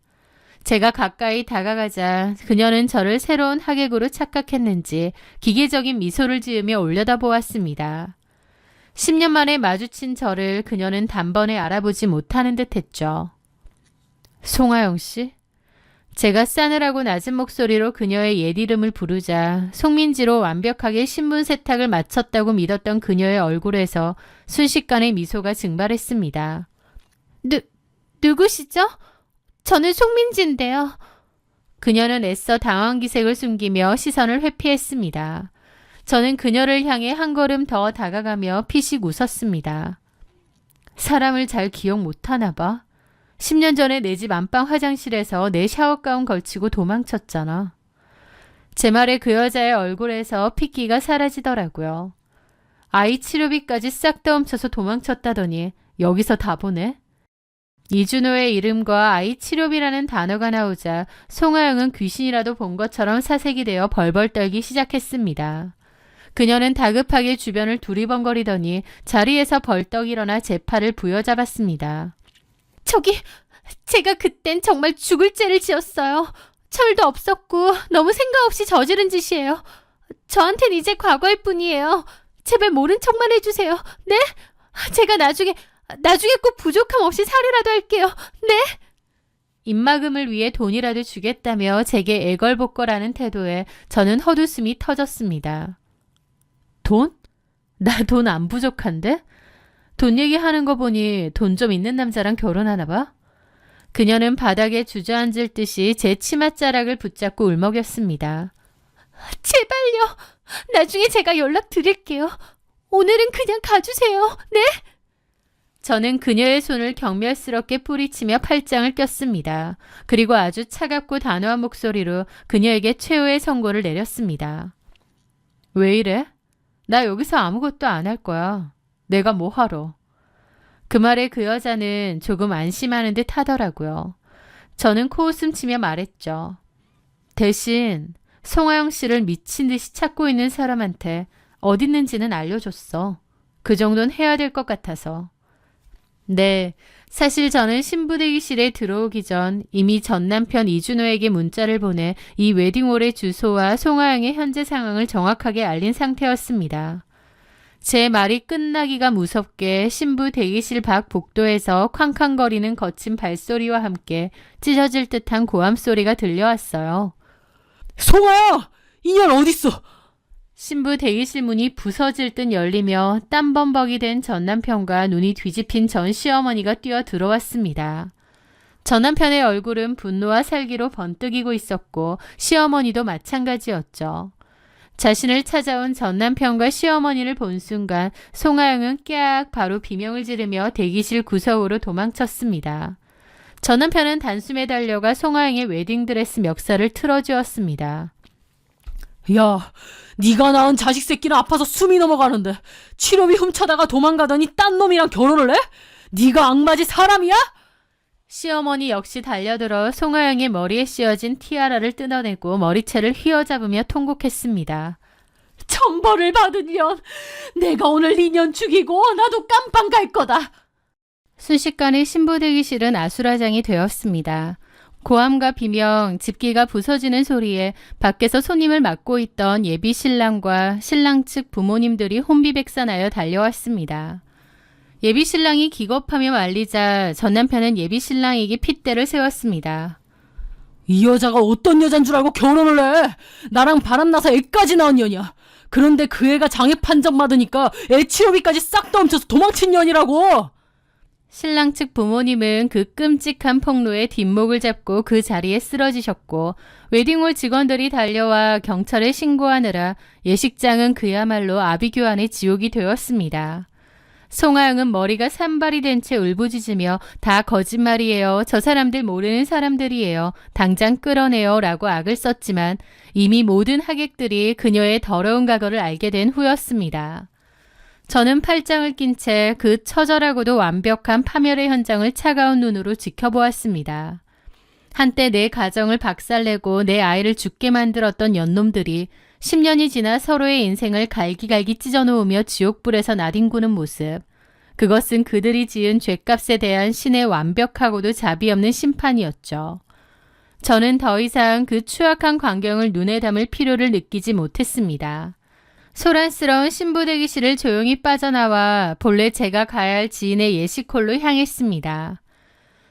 제가 가까이 다가가자 그녀는 저를 새로운 하객으로 착각했는지 기계적인 미소를 지으며 올려다보았습니다. 10년 만에 마주친 저를 그녀는 단번에 알아보지 못하는 듯 했죠. 송하영 씨? 제가 싸늘하고 낮은 목소리로 그녀의 옛 이름을 부르자 송민지로 완벽하게 신분 세탁을 마쳤다고 믿었던 그녀의 얼굴에서 순식간에 미소가 증발했습니다. 누구시죠? 저는 송민지인데요. 그녀는 애써 당황 기색을 숨기며 시선을 회피했습니다. 저는 그녀를 향해 한 걸음 더 다가가며 피식 웃었습니다. 사람을 잘 기억 못하나 봐. 10년 전에 내 집 안방 화장실에서 내 샤워가운 걸치고 도망쳤잖아. 제 말에 그 여자의 얼굴에서 핏기가 사라지더라고요. 아이 치료비까지 싹 다 훔쳐서 도망쳤다더니 여기서 다 보네. 이준호의 이름과 아이 치료비라는 단어가 나오자 송하영은 귀신이라도 본 것처럼 사색이 되어 벌벌 떨기 시작했습니다. 그녀는 다급하게 주변을 두리번거리더니 자리에서 벌떡 일어나 제 팔을 부여잡았습니다. 제가 그땐 정말 죽을 죄를 지었어요. 철도 없었고 너무 생각 없이 저지른 짓이에요. 저한텐 이제 과거일 뿐이에요. 제발 모른 척만 해주세요. 네? 제가 나중에 꼭 부족함 없이 살이라도 할게요. 네? 입막음을 위해 돈이라도 주겠다며 제게 애걸복걸하는 태도에 저는 헛웃음이 터졌습니다. 돈? 나 돈 안 부족한데? 돈 얘기하는 거 보니 돈 좀 있는 남자랑 결혼하나 봐? 그녀는 바닥에 주저앉을 듯이 제 치맛자락을 붙잡고 울먹였습니다. 제발요. 나중에 제가 연락드릴게요. 오늘은 그냥 가주세요. 네? 저는 그녀의 손을 경멸스럽게 뿌리치며 팔짱을 꼈습니다. 그리고 아주 차갑고 단호한 목소리로 그녀에게 최후의 선고를 내렸습니다. 왜 이래? 나 여기서 아무것도 안 할 거야. 내가 뭐 하러. 그 말에 그 여자는 조금 안심하는 듯 하더라고요. 저는 코웃음 치며 말했죠. 대신 송하영 씨를 미친 듯이 찾고 있는 사람한테 어딨는지는 알려줬어. 그 정도는 해야 될 것 같아서. 네, 사실 저는 신부 대기실에 들어오기 전 이미 전 남편 이준호에게 문자를 보내 이 웨딩홀의 주소와 송하영의 현재 상황을 정확하게 알린 상태였습니다. 제 말이 끝나기가 무섭게 신부 대기실 밖 복도에서 쾅쾅거리는 거친 발소리와 함께 찢어질 듯한 고함 소리가 들려왔어요. 송하야! 인연 어딨어? 신부 대기실 문이 부서질 듯 열리며 땀범벅이 된 전 남편과 눈이 뒤집힌 전 시어머니가 뛰어 들어왔습니다. 전 남편의 얼굴은 분노와 살기로 번뜩이고 있었고 시어머니도 마찬가지였죠. 자신을 찾아온 전 남편과 시어머니를 본 순간 송하영은 깍 바로 비명을 지르며 대기실 구석으로 도망쳤습니다. 전 남편은 단숨에 달려가 송하영의 웨딩드레스 멱살을 틀어주었습니다. 야, 네가 낳은 자식 새끼는 아파서 숨이 넘어가는데 치료비 훔쳐다가 도망가더니 딴 놈이랑 결혼을 해? 네가 악마지 사람이야? 시어머니 역시 달려들어 송하영의 머리에 씌어진 티아라를 뜯어내고 머리채를 휘어잡으며 통곡했습니다. 천벌을 받으면 내가 오늘 네 년 죽이고 나도 깜빵 갈 거다. 순식간에 신부 대기실은 아수라장이 되었습니다. 고함과 비명, 집기가 부서지는 소리에 밖에서 손님을 맡고 있던 예비 신랑과 신랑 측 부모님들이 혼비백산하여 달려왔습니다. 예비 신랑이 기겁하며 말리자 전 남편은 예비 신랑에게 핏대를 세웠습니다. 이 여자가 어떤 여잔 줄 알고 결혼을 해? 나랑 바람나서 애까지 낳은 년이야. 그런데 그 애가 장애 판정 받으니까 애 치료비까지 싹 다 훔쳐서 도망친 년이라고. 신랑 측 부모님은 그 끔찍한 폭로에 뒷목을 잡고 그 자리에 쓰러지셨고 웨딩홀 직원들이 달려와 경찰에 신고하느라 예식장은 그야말로 아비규환의 지옥이 되었습니다. 송하영은 머리가 산발이 된 채 울부짖으며 다 거짓말이에요. 저 사람들 모르는 사람들이에요. 당장 끌어내요. 라고 악을 썼지만 이미 모든 하객들이 그녀의 더러운 과거를 알게 된 후였습니다. 저는 팔짱을 낀 채 그 처절하고도 완벽한 파멸의 현장을 차가운 눈으로 지켜보았습니다. 한때 내 가정을 박살내고 내 아이를 죽게 만들었던 연놈들이 10년이 지나 서로의 인생을 갈기갈기 찢어놓으며 지옥불에서 나뒹구는 모습. 그것은 그들이 지은 죄값에 대한 신의 완벽하고도 자비 없는 심판이었죠. 저는 더 이상 그 추악한 광경을 눈에 담을 필요를 느끼지 못했습니다. 소란스러운 신부 대기실을 조용히 빠져나와 본래 제가 가야 할 지인의 예식홀로 향했습니다.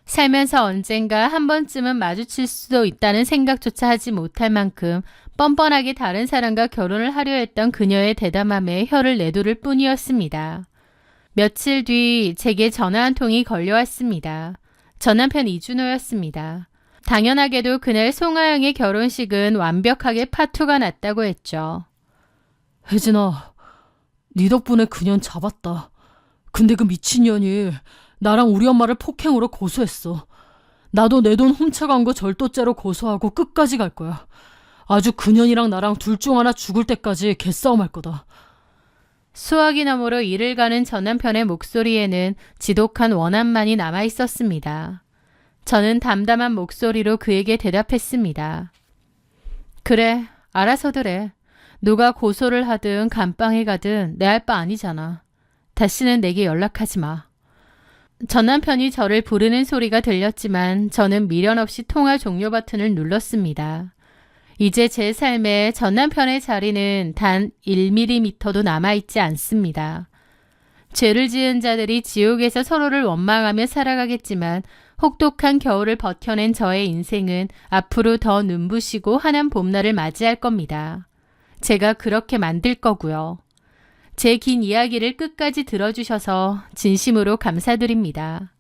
살면서 언젠가 한 번쯤은 마주칠 수도 있다는 생각조차 하지 못할 만큼 뻔뻔하게 다른 사람과 결혼을 하려 했던 그녀의 대담함에 혀를 내두를 뿐이었습니다. 며칠 뒤 제게 전화 한 통이 걸려왔습니다. 전 남편 이준호였습니다. 당연하게도 그날 송하영의 결혼식은 완벽하게 파투가 났다고 했죠. 혜진아, 네 덕분에 그년 잡았다. 근데 그 미친년이 나랑 우리 엄마를 폭행으로 고소했어. 나도 내 돈 훔쳐간 거 절도죄로 고소하고 끝까지 갈 거야. 아주 그년이랑 나랑 둘 중 하나 죽을 때까지 개싸움할 거다. 수화기 너머로 이를 가는 전 남편의 목소리에는 지독한 원한만이 남아있었습니다. 저는 담담한 목소리로 그에게 대답했습니다. 그래, 알아서들 해. 누가 고소를 하든 감방에 가든 내 할 바 아니잖아. 다시는 내게 연락하지 마. 전 남편이 저를 부르는 소리가 들렸지만 저는 미련 없이 통화 종료 버튼을 눌렀습니다. 이제 제 삶에 전 남편의 자리는 단 1mm도 남아있지 않습니다. 죄를 지은 자들이 지옥에서 서로를 원망하며 살아가겠지만 혹독한 겨울을 버텨낸 저의 인생은 앞으로 더 눈부시고 환한 봄날을 맞이할 겁니다. 제가 그렇게 만들 거고요. 제 긴 이야기를 끝까지 들어주셔서 진심으로 감사드립니다.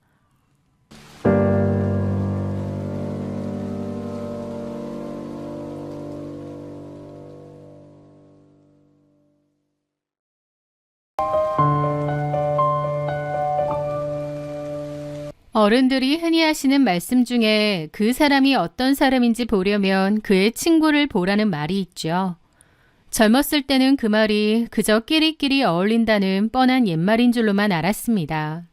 어른들이 흔히 하시는 말씀 중에 그 사람이 어떤 사람인지 보려면 그의 친구를 보라는 말이 있죠. 젊었을 때는 그 말이 그저 끼리끼리 어울린다는 뻔한 옛말인 줄로만 알았습니다.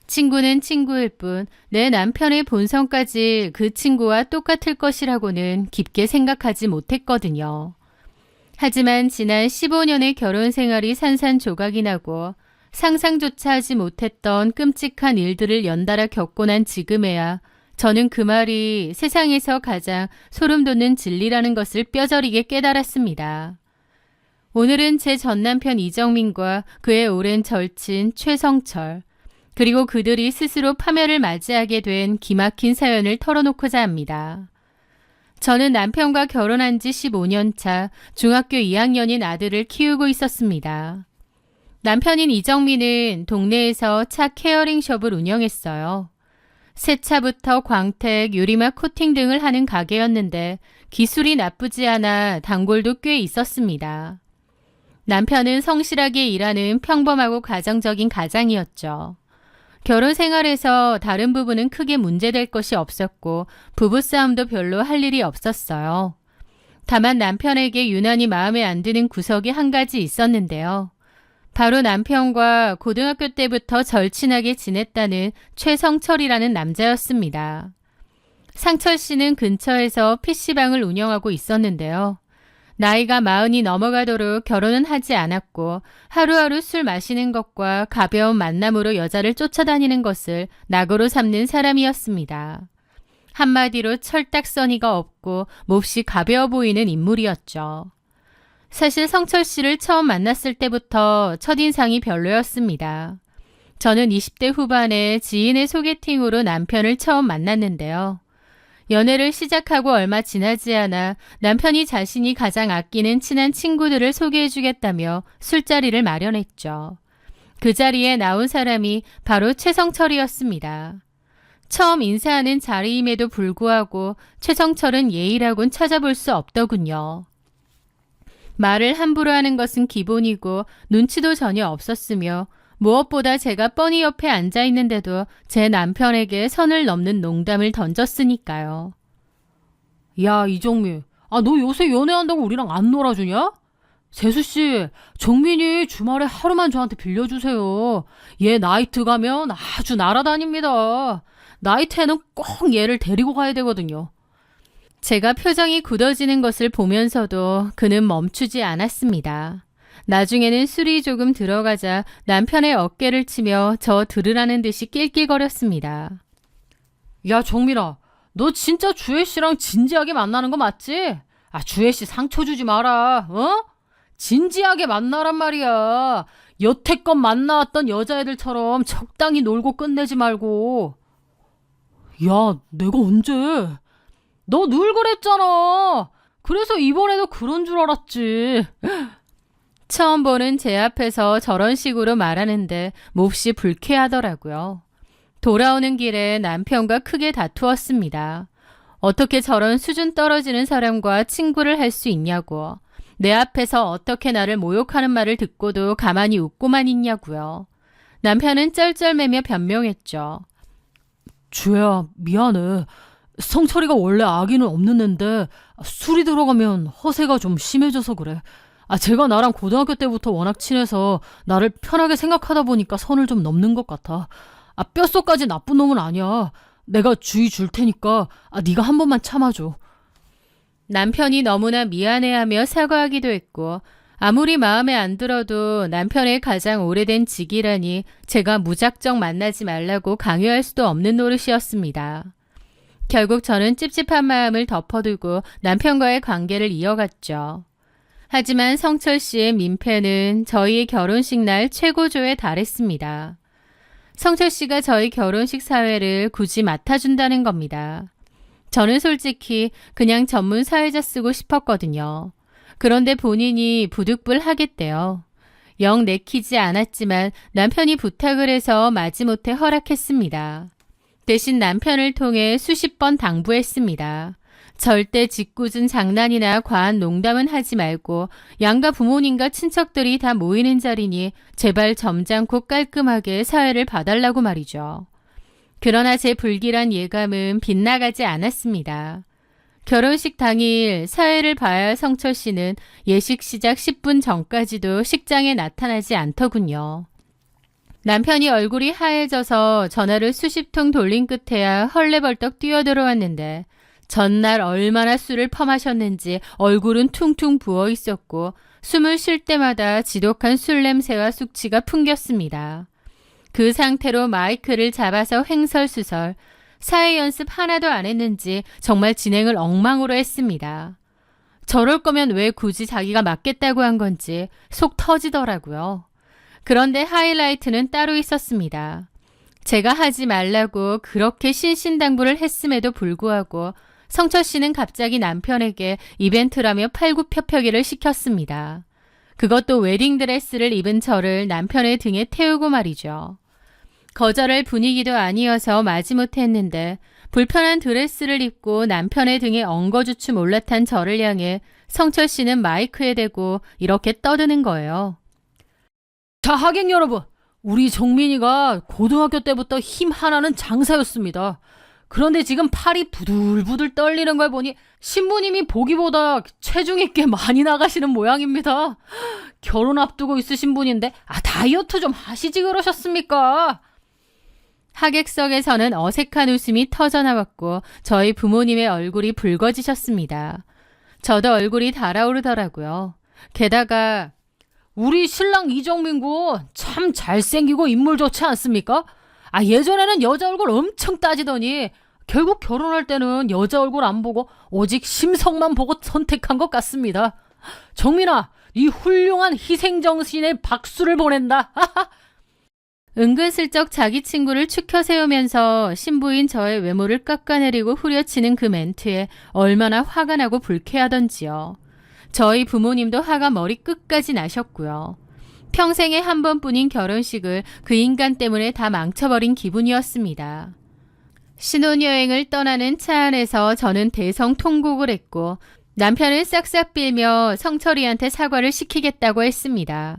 친구는 친구일 뿐 내 남편의 본성까지 그 친구와 똑같을 것이라고는 깊게 생각하지 못했거든요. 하지만 지난 15년의 결혼 생활이 산산조각이 나고 상상조차 하지 못했던 끔찍한 일들을 연달아 겪고 난 지금에야 저는 그 말이 세상에서 가장 소름 돋는 진리라는 것을 뼈저리게 깨달았습니다. 오늘은 제 전남편 이정민과 그의 오랜 절친 최성철, 그리고 그들이 스스로 파멸을 맞이하게 된 기막힌 사연을 털어놓고자 합니다. 저는 남편과 결혼한 지 15년 차 중학교 2학년인 아들을 키우고 있었습니다. 남편인 이정민은 동네에서 차 케어링숍을 운영했어요. 세차부터 광택, 유리막 코팅 등을 하는 가게였는데 기술이 나쁘지 않아 단골도 꽤 있었습니다. 남편은 성실하게 일하는 평범하고 가정적인 가장이었죠. 결혼 생활에서 다른 부부는 크게 문제될 것이 없었고 부부싸움도 별로 할 일이 없었어요. 다만 남편에게 유난히 마음에 안 드는 구석이 한 가지 있었는데요. 바로 남편과 고등학교 때부터 절친하게 지냈다는 최성철이라는 남자였습니다. 상철 씨는 근처에서 PC방을 운영하고 있었는데요. 나이가 40이 넘어가도록 결혼은 하지 않았고 하루하루 술 마시는 것과 가벼운 만남으로 여자를 쫓아다니는 것을 낙오로 삼는 사람이었습니다. 한마디로 철딱서니가 없고 몹시 가벼워 보이는 인물이었죠. 사실 성철 씨를 처음 만났을 때부터 첫인상이 별로였습니다. 저는 20대 후반에 지인의 소개팅으로 남편을 처음 만났는데요. 연애를 시작하고 얼마 지나지 않아 남편이 자신이 가장 아끼는 친한 친구들을 소개해주겠다며 술자리를 마련했죠. 그 자리에 나온 사람이 바로 최성철이었습니다. 처음 인사하는 자리임에도 불구하고 최성철은 예의라곤 찾아볼 수 없더군요. 말을 함부로 하는 것은 기본이고 눈치도 전혀 없었으며 무엇보다 제가 뻔히 옆에 앉아 있는데도 제 남편에게 선을 넘는 농담을 던졌으니까요. 야, 이정미. 너 요새 연애한다고 우리랑 안 놀아주냐? 세수씨, 정민이 주말에 하루만 저한테 빌려주세요. 얘 나이트 가면 아주 날아다닙니다. 나이트에는 꼭 얘를 데리고 가야 되거든요. 제가 표정이 굳어지는 것을 보면서도 그는 멈추지 않았습니다. 나중에는 술이 조금 들어가자 남편의 어깨를 치며 저 들으라는 듯이 낄낄거렸습니다. 야, 정민아. 너 진짜 주혜씨랑 진지하게 만나는 거 맞지? 주혜씨 상처 주지 마라. 어? 진지하게 만나란 말이야. 여태껏 만나왔던 여자애들처럼 적당히 놀고 끝내지 말고. 야, 내가 언제? 너 늘 그랬잖아. 그래서 이번에도 그런 줄 알았지. 처음 보는 제 앞에서 저런 식으로 말하는데 몹시 불쾌하더라고요. 돌아오는 길에 남편과 크게 다투었습니다. 어떻게 저런 수준 떨어지는 사람과 친구를 할 수 있냐고. 내 앞에서 어떻게 나를 모욕하는 말을 듣고도 가만히 웃고만 있냐고요. 남편은 쩔쩔매며 변명했죠. 주혜야, 미안해. 성철이가 원래 악의는 없는 앤데 술이 들어가면 허세가 좀 심해져서 그래. 제가 나랑 고등학교 때부터 워낙 친해서 나를 편하게 생각하다 보니까 선을 좀 넘는 것 같아. 뼛속까지 나쁜 놈은 아니야. 내가 주의 줄 테니까 네가 한 번만 참아줘. 남편이 너무나 미안해하며 사과하기도 했고 아무리 마음에 안 들어도 남편의 가장 오래된 직이라니 제가 무작정 만나지 말라고 강요할 수도 없는 노릇이었습니다. 결국 저는 찝찝한 마음을 덮어두고 남편과의 관계를 이어갔죠. 하지만 성철 씨의 민폐는 저희의 결혼식 날 최고조에 달했습니다. 성철 씨가 저희 결혼식 사회를 굳이 맡아준다는 겁니다. 저는 솔직히 그냥 전문 사회자 쓰고 싶었거든요. 그런데 본인이 부득불 하겠대요. 영 내키지 않았지만 남편이 부탁을 해서 마지못해 허락했습니다. 대신 남편을 통해 수십 번 당부했습니다. 절대 짓궂은 장난이나 과한 농담은 하지 말고 양가 부모님과 친척들이 다 모이는 자리니 제발 점잖고 깔끔하게 사회를 봐달라고 말이죠. 그러나 제 불길한 예감은 빗나가지 않았습니다. 결혼식 당일 사회를 봐야 할 성철 씨는 예식 시작 10분 전까지도 식장에 나타나지 않더군요. 남편이 얼굴이 하얘져서 전화를 수십 통 돌린 끝에야 헐레벌떡 뛰어들어왔는데 전날 얼마나 술을 퍼마셨는지 얼굴은 퉁퉁 부어 있었고 숨을 쉴 때마다 지독한 술 냄새와 숙취가 풍겼습니다. 그 상태로 마이크를 잡아서 횡설수설 사회 연습 하나도 안 했는지 정말 진행을 엉망으로 했습니다. 저럴 거면 왜 굳이 자기가 맡겠다고 한 건지 속 터지더라고요. 그런데 하이라이트는 따로 있었습니다. 제가 하지 말라고 그렇게 신신당부를 했음에도 불구하고 성철 씨는 갑자기 남편에게 이벤트라며 팔굽혀펴기를 시켰습니다. 그것도 웨딩드레스를 입은 저를 남편의 등에 태우고 말이죠. 거절할 분위기도 아니어서 마지못해 했는데 불편한 드레스를 입고 남편의 등에 엉거주춤 올라탄 저를 향해 성철 씨는 마이크에 대고 이렇게 떠드는 거예요. 자, 하객 여러분. 우리 종민이가 고등학교 때부터 힘 하나는 장사였습니다. 그런데 지금 팔이 부들부들 떨리는 걸 보니 신부님이 보기보다 체중이 꽤 많이 나가시는 모양입니다. 결혼 앞두고 있으신 분인데 다이어트 좀 하시지 그러셨습니까? 하객석에서는 어색한 웃음이 터져나왔고 저희 부모님의 얼굴이 붉어지셨습니다. 저도 얼굴이 달아오르더라고요. 게다가 우리 신랑 이정민 군 참 잘생기고 인물 좋지 않습니까? 예전에는 여자 얼굴 엄청 따지더니 결국 결혼할 때는 여자 얼굴 안 보고 오직 심성만 보고 선택한 것 같습니다. 정민아, 이 훌륭한 희생정신에 박수를 보낸다. 은근슬쩍 자기 친구를 추켜 세우면서 신부인 저의 외모를 깎아내리고 후려치는 그 멘트에 얼마나 화가 나고 불쾌하던지요. 저희 부모님도 화가 머리 끝까지 나셨고요. 평생에 한 번뿐인 결혼식을 그 인간 때문에 다 망쳐버린 기분이었습니다. 신혼여행을 떠나는 차 안에서 저는 대성통곡을 했고 남편은 싹싹 빌며 성철이한테 사과를 시키겠다고 했습니다.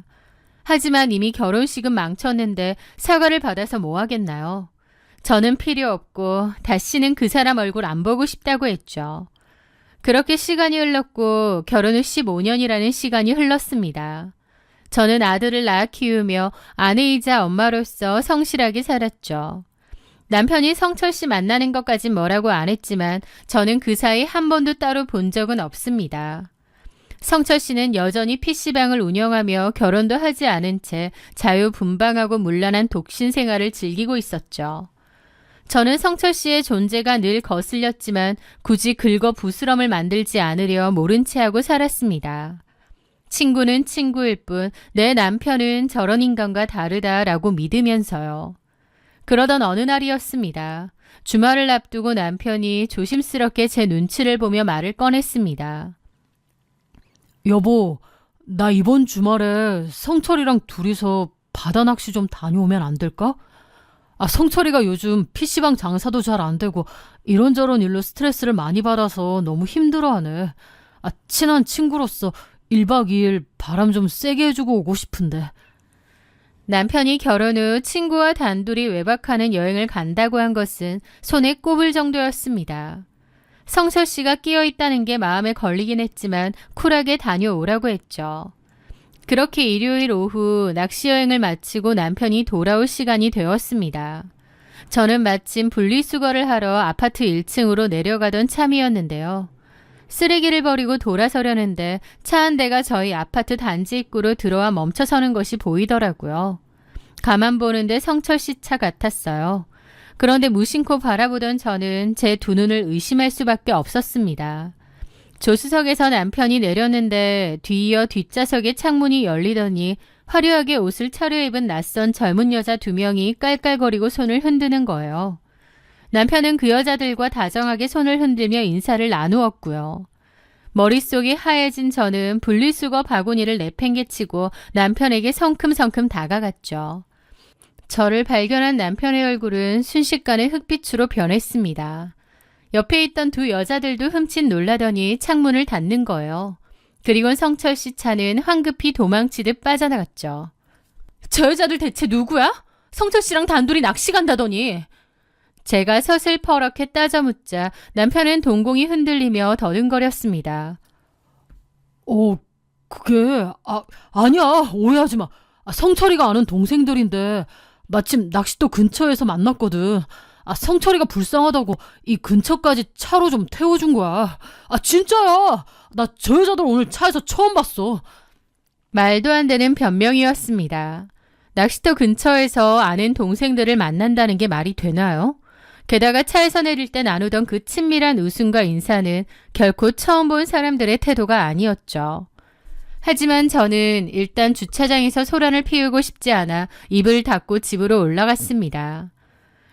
하지만 이미 결혼식은 망쳤는데 사과를 받아서 뭐 하겠나요? 저는 필요 없고 다시는 그 사람 얼굴 안 보고 싶다고 했죠. 그렇게 시간이 흘렀고 결혼 후 15년이라는 시간이 흘렀습니다. 저는 아들을 낳아 키우며 아내이자 엄마로서 성실하게 살았죠. 남편이 성철 씨 만나는 것까진 뭐라고 안 했지만 저는 그 사이 한 번도 따로 본 적은 없습니다. 성철 씨는 여전히 PC방을 운영하며 결혼도 하지 않은 채 자유분방하고 문란한 독신 생활을 즐기고 있었죠. 저는 성철 씨의 존재가 늘 거슬렸지만 굳이 긁어 부스럼을 만들지 않으려 모른 채 하고 살았습니다. 친구는 친구일 뿐 내 남편은 저런 인간과 다르다라고 믿으면서요. 그러던 어느 날이었습니다. 주말을 앞두고 남편이 조심스럽게 제 눈치를 보며 말을 꺼냈습니다. 여보, 나 이번 주말에 성철이랑 둘이서 바다 낚시 좀 다녀오면 안 될까? 성철이가 요즘 PC방 장사도 잘 안 되고 이런저런 일로 스트레스를 많이 받아서 너무 힘들어하네. 친한 친구로서 1박 2일 바람 좀 세게 해주고 오고 싶은데. 남편이 결혼 후 친구와 단둘이 외박하는 여행을 간다고 한 것은 손에 꼽을 정도였습니다. 성철 씨가 끼어 있다는 게 마음에 걸리긴 했지만 쿨하게 다녀오라고 했죠. 그렇게 일요일 오후 낚시 여행을 마치고 남편이 돌아올 시간이 되었습니다. 저는 마침 분리수거를 하러 아파트 1층으로 내려가던 참이었는데요. 쓰레기를 버리고 돌아서려는데 차 한 대가 저희 아파트 단지 입구로 들어와 멈춰서는 것이 보이더라고요. 가만 보는데 성철 씨 차 같았어요. 그런데 무심코 바라보던 저는 제 두 눈을 의심할 수밖에 없었습니다. 조수석에서 남편이 내렸는데 뒤이어 뒷좌석의 창문이 열리더니 화려하게 옷을 차려입은 낯선 젊은 여자 2명이 깔깔거리고 손을 흔드는 거예요. 남편은 그 여자들과 다정하게 손을 흔들며 인사를 나누었고요. 머릿속이 하얘진 저는 분리수거 바구니를 내팽개치고 남편에게 성큼성큼 다가갔죠. 저를 발견한 남편의 얼굴은 순식간에 흑빛으로 변했습니다. 옆에 있던 두 여자들도 흠칫 놀라더니 창문을 닫는 거예요. 그리곤 성철 씨 차는 황급히 도망치듯 빠져나갔죠. 저 여자들 대체 누구야? 성철 씨랑 단둘이 낚시 간다더니. 제가 서슬퍼렇게 따져 묻자 남편은 동공이 흔들리며 더듬거렸습니다. 그게 아니야. 오해하지 마. 성철이가 아는 동생들인데 마침 낚시터 근처에서 만났거든. 성철이가 불쌍하다고 이 근처까지 차로 좀 태워준 거야. 진짜야. 나 저 여자들 오늘 차에서 처음 봤어. 말도 안 되는 변명이었습니다. 낚시터 근처에서 아는 동생들을 만난다는 게 말이 되나요? 게다가 차에서 내릴 때 나누던 그 친밀한 웃음과 인사는 결코 처음 본 사람들의 태도가 아니었죠. 하지만 저는 일단 주차장에서 소란을 피우고 싶지 않아 입을 닫고 집으로 올라갔습니다.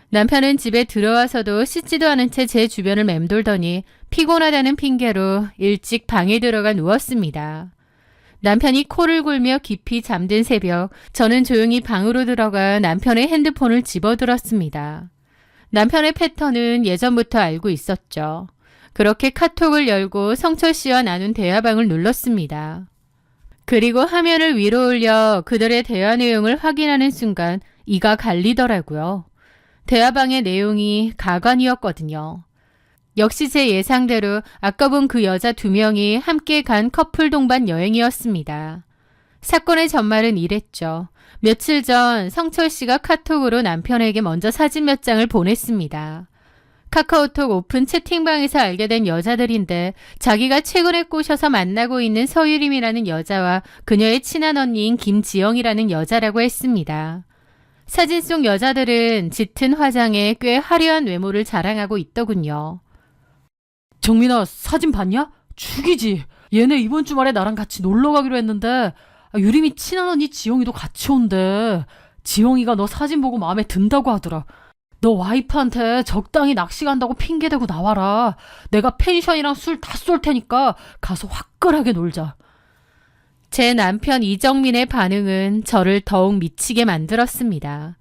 남편은 집에 들어와서도 씻지도 않은 채 제 주변을 맴돌더니 피곤하다는 핑계로 일찍 방에 들어가 누웠습니다. 남편이 코를 골며 깊이 잠든 새벽, 저는 조용히 방으로 들어가 남편의 핸드폰을 집어들었습니다. 남편의 패턴은 예전부터 알고 있었죠. 그렇게 카톡을 열고 성철 씨와 나눈 대화방을 눌렀습니다. 그리고 화면을 위로 올려 그들의 대화 내용을 확인하는 순간 이가 갈리더라고요. 대화방의 내용이 가관이었거든요. 역시 제 예상대로 아까 본 그 여자 2명이 함께 간 커플 동반 여행이었습니다. 사건의 전말은 이랬죠. 며칠 전 성철 씨가 카톡으로 남편에게 먼저 사진 몇 장을 보냈습니다. 카카오톡 오픈 채팅방에서 알게 된 여자들인데 자기가 최근에 꼬셔서 만나고 있는 서유림이라는 여자와 그녀의 친한 언니인 김지영이라는 여자라고 했습니다. 사진 속 여자들은 짙은 화장에 꽤 화려한 외모를 자랑하고 있더군요. 정민아, 사진 봤냐? 죽이지. 얘네 이번 주말에 나랑 같이 놀러 가기로 했는데 유림이 친한 언니 지영이도 같이 온대. 지영이가 너 사진 보고 마음에 든다고 하더라. 너 와이프한테 적당히 낚시 간다고 핑계대고 나와라. 내가 펜션이랑 술 다 쏠 테니까 가서 화끈하게 놀자. 제 남편 이정민의 반응은 저를 더욱 미치게 만들었습니다.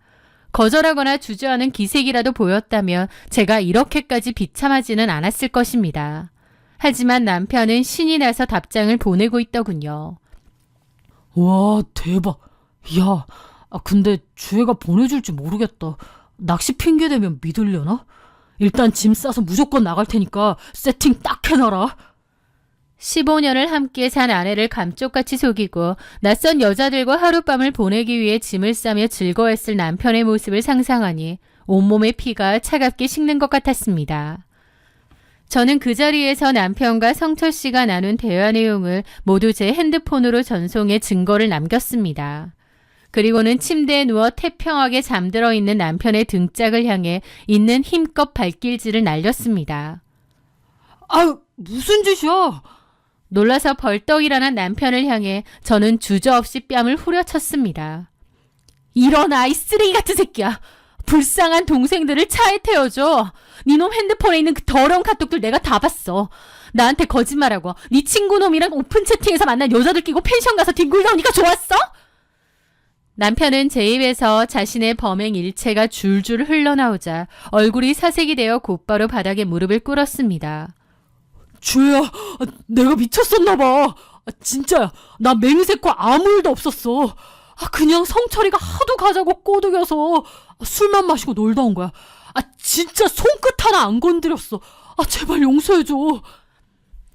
거절하거나 주저하는 기색이라도 보였다면 제가 이렇게까지 비참하지는 않았을 것입니다. 하지만 남편은 신이 나서 답장을 보내고 있더군요. 와, 대박. 야, 근데 주애가 보내줄지 모르겠다. 낚시 핑계대면 믿으려나? 일단 짐 싸서 무조건 나갈 테니까 세팅 딱 해놔라. 15년을 함께 산 아내를 감쪽같이 속이고 낯선 여자들과 하룻밤을 보내기 위해 짐을 싸며 즐거워했을 남편의 모습을 상상하니 온몸의 피가 차갑게 식는 것 같았습니다. 저는 그 자리에서 남편과 성철 씨가 나눈 대화 내용을 모두 제 핸드폰으로 전송해 증거를 남겼습니다. 그리고는 침대에 누워 태평하게 잠들어 있는 남편의 등짝을 향해 있는 힘껏 발길질을 날렸습니다. 아유, 무슨 짓이야? 놀라서 벌떡 일어난 남편을 향해 저는 주저없이 뺨을 후려쳤습니다. 일어나, 이 쓰레기 같은 새끼야. 불쌍한 동생들을 차에 태워줘. 니놈 핸드폰에 있는 그 더러운 카톡들 내가 다 봤어. 나한테 거짓말하고 니 친구 놈이랑 오픈 채팅에서 만난 여자들 끼고 펜션 가서 뒹굴다 오니까 좋았어? 남편은 제 입에서 자신의 범행 일체가 줄줄 흘러나오자 얼굴이 사색이 되어 곧바로 바닥에 무릎을 꿇었습니다. 주애야, 내가 미쳤었나봐. 진짜야, 나 맹세코 아무 일도 없었어. 그냥 성철이가 하도 가자고 꼬드겨서 술만 마시고 놀다 온 거야. 진짜 손끝 하나 안 건드렸어. 제발 용서해줘.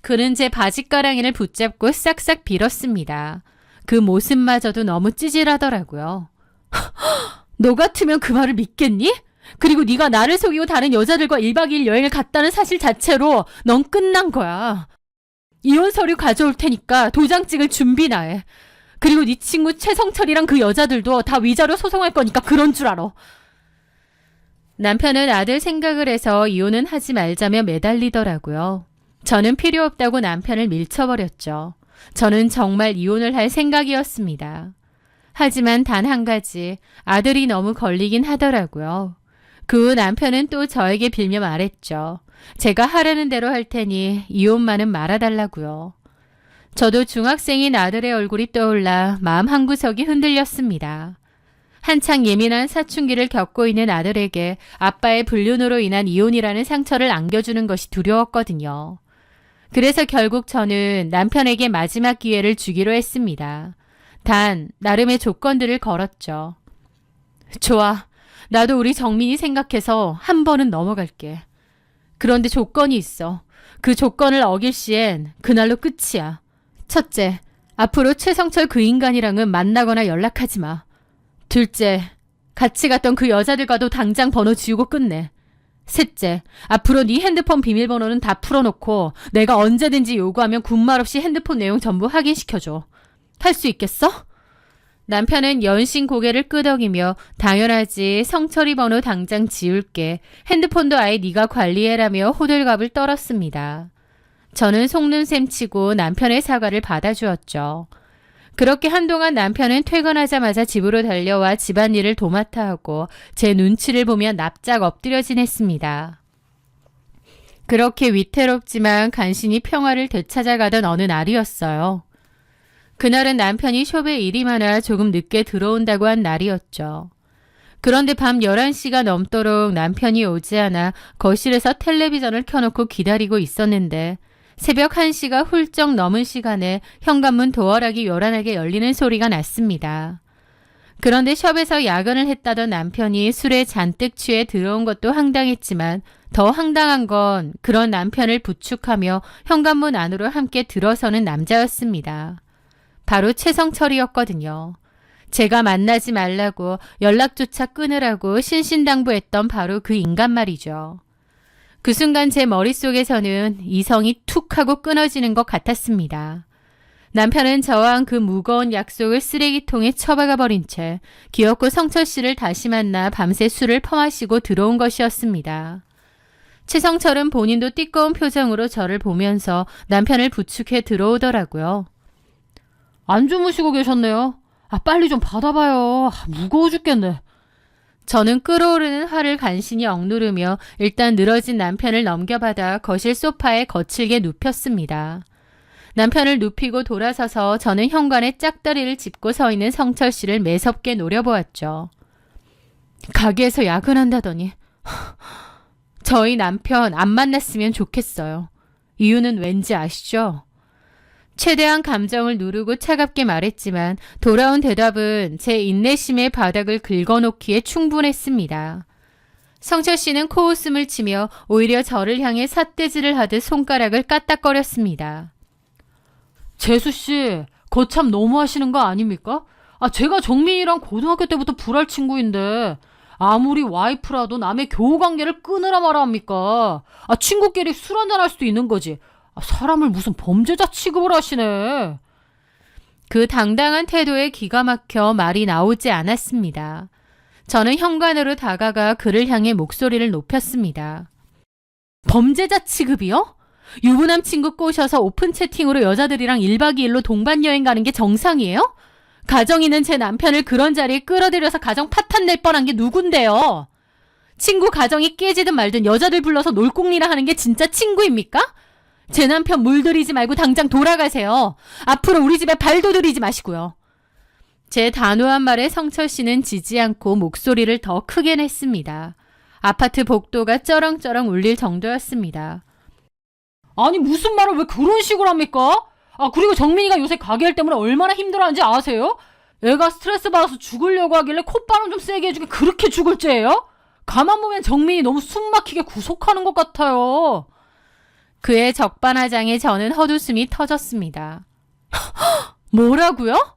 그는 제 바지가랑이를 붙잡고 싹싹 빌었습니다. 그 모습마저도 너무 찌질하더라고요. 너 같으면 그 말을 믿겠니? 그리고 네가 나를 속이고 다른 여자들과 1박 2일 여행을 갔다는 사실 자체로 넌 끝난 거야. 이혼 서류 가져올 테니까 도장 찍을 준비나 해. 그리고 네 친구 최성철이랑 그 여자들도 다 위자료 소송할 거니까 그런 줄 알아. 남편은 아들 생각을 해서 이혼은 하지 말자며 매달리더라고요. 저는 필요 없다고 남편을 밀쳐버렸죠. 저는 정말 이혼을 할 생각이었습니다. 하지만 단 한 가지, 아들이 너무 걸리긴 하더라고요. 그 후 남편은 또 저에게 빌며 말했죠. 제가 하라는 대로 할 테니 이혼만은 말아달라고요. 저도 중학생인 아들의 얼굴이 떠올라 마음 한구석이 흔들렸습니다. 한창 예민한 사춘기를 겪고 있는 아들에게 아빠의 불륜으로 인한 이혼이라는 상처를 안겨주는 것이 두려웠거든요. 그래서 결국 저는 남편에게 마지막 기회를 주기로 했습니다. 단, 나름의 조건들을 걸었죠. 좋아. 나도 우리 정민이 생각해서 한 번은 넘어갈게. 그런데 조건이 있어. 그 조건을 어길 시엔 그날로 끝이야. 첫째, 앞으로 최성철 그 인간이랑은 만나거나 연락하지 마. 둘째, 같이 갔던 그 여자들과도 당장 번호 지우고 끝내. 셋째, 앞으로 네 핸드폰 비밀번호는 다 풀어놓고 내가 언제든지 요구하면 군말 없이 핸드폰 내용 전부 확인시켜줘. 할 수 있겠어? 남편은 연신 고개를 끄덕이며 당연하지, 성철이 번호 당장 지울게. 핸드폰도 아예 네가 관리해라며 호들갑을 떨었습니다. 저는 속는 셈 치고 남편의 사과를 받아주었죠. 그렇게 한동안 남편은 퇴근하자마자 집으로 달려와 집안일을 도맡아 하고 제 눈치를 보며 납작 엎드려 지냈습니다. 그렇게 위태롭지만 간신히 평화를 되찾아가던 어느 날이었어요. 그날은 남편이 숍에 일이 많아 조금 늦게 들어온다고 한 날이었죠. 그런데 밤 11시가 넘도록 남편이 오지 않아 거실에서 텔레비전을 켜놓고 기다리고 있었는데 새벽 1시가 훌쩍 넘은 시간에 현관문 도어락이 요란하게 열리는 소리가 났습니다. 그런데 숍에서 야근을 했다던 남편이 술에 잔뜩 취해 들어온 것도 황당했지만 더 황당한 건 그런 남편을 부축하며 현관문 안으로 함께 들어서는 남자였습니다. 바로 최성철이었거든요. 제가 만나지 말라고 연락조차 끊으라고 신신당부했던 바로 그 인간 말이죠. 그 순간 제 머릿속에서는 이성이 툭 하고 끊어지는 것 같았습니다. 남편은 저와 한 그 무거운 약속을 쓰레기통에 처박아 버린 채 기어코 성철 씨를 다시 만나 밤새 술을 퍼마시고 들어온 것이었습니다. 최성철은 본인도 띠꺼운 표정으로 저를 보면서 남편을 부축해 들어오더라고요. 안 주무시고 계셨네요. 빨리 좀 받아봐요. 무거워 죽겠네. 저는 끓어오르는 화를 간신히 억누르며 일단 늘어진 남편을 넘겨받아 거실 소파에 거칠게 눕혔습니다. 남편을 눕히고 돌아서서 저는 현관에 짝다리를 짚고 서 있는 성철 씨를 매섭게 노려보았죠. 가게에서 야근한다더니 저희 남편 안 만났으면 좋겠어요. 이유는 왠지 아시죠? 최대한 감정을 누르고 차갑게 말했지만 돌아온 대답은 제 인내심의 바닥을 긁어놓기에 충분했습니다. 성철 씨는 코웃음을 치며 오히려 저를 향해 삿대질을 하듯 손가락을 까딱거렸습니다. 재수 씨, 거참 너무하시는 거 아닙니까? 제가 정민이랑 고등학교 때부터 불알 친구인데 아무리 와이프라도 남의 교우 관계를 끊으라 말아 합니까? 친구끼리 술 한잔 할 수도 있는 거지. 사람을 무슨 범죄자 취급을 하시네. 그 당당한 태도에 기가 막혀 말이 나오지 않았습니다. 저는 현관으로 다가가 그를 향해 목소리를 높였습니다. 범죄자 취급이요? 유부남 친구 꼬셔서 오픈 채팅으로 여자들이랑 1박 2일로 동반여행 가는 게 정상이에요? 가정 있는 제 남편을 그런 자리에 끌어들여서 가정 파탄 낼 뻔한 게 누군데요? 친구 가정이 깨지든 말든 여자들 불러서 놀궁리나 하는 게 진짜 친구입니까? 제 남편 물들이지 말고 당장 돌아가세요. 앞으로 우리 집에 발도 들이지 마시고요. 제 단호한 말에 성철 씨는 지지 않고 목소리를 더 크게 냈습니다. 아파트 복도가 쩌렁쩌렁 울릴 정도였습니다. 아니 무슨 말을 왜 그런 식으로 합니까? 그리고 정민이가 요새 가게일 때문에 얼마나 힘들어하는지 아세요? 애가 스트레스 받아서 죽으려고 하길래 콧바람 좀 세게 해주게 그렇게 죽을 죄예요? 가만 보면 정민이 너무 숨막히게 구속하는 것 같아요. 그의 적반하장에 저는 헛웃음이 터졌습니다. 뭐라고요?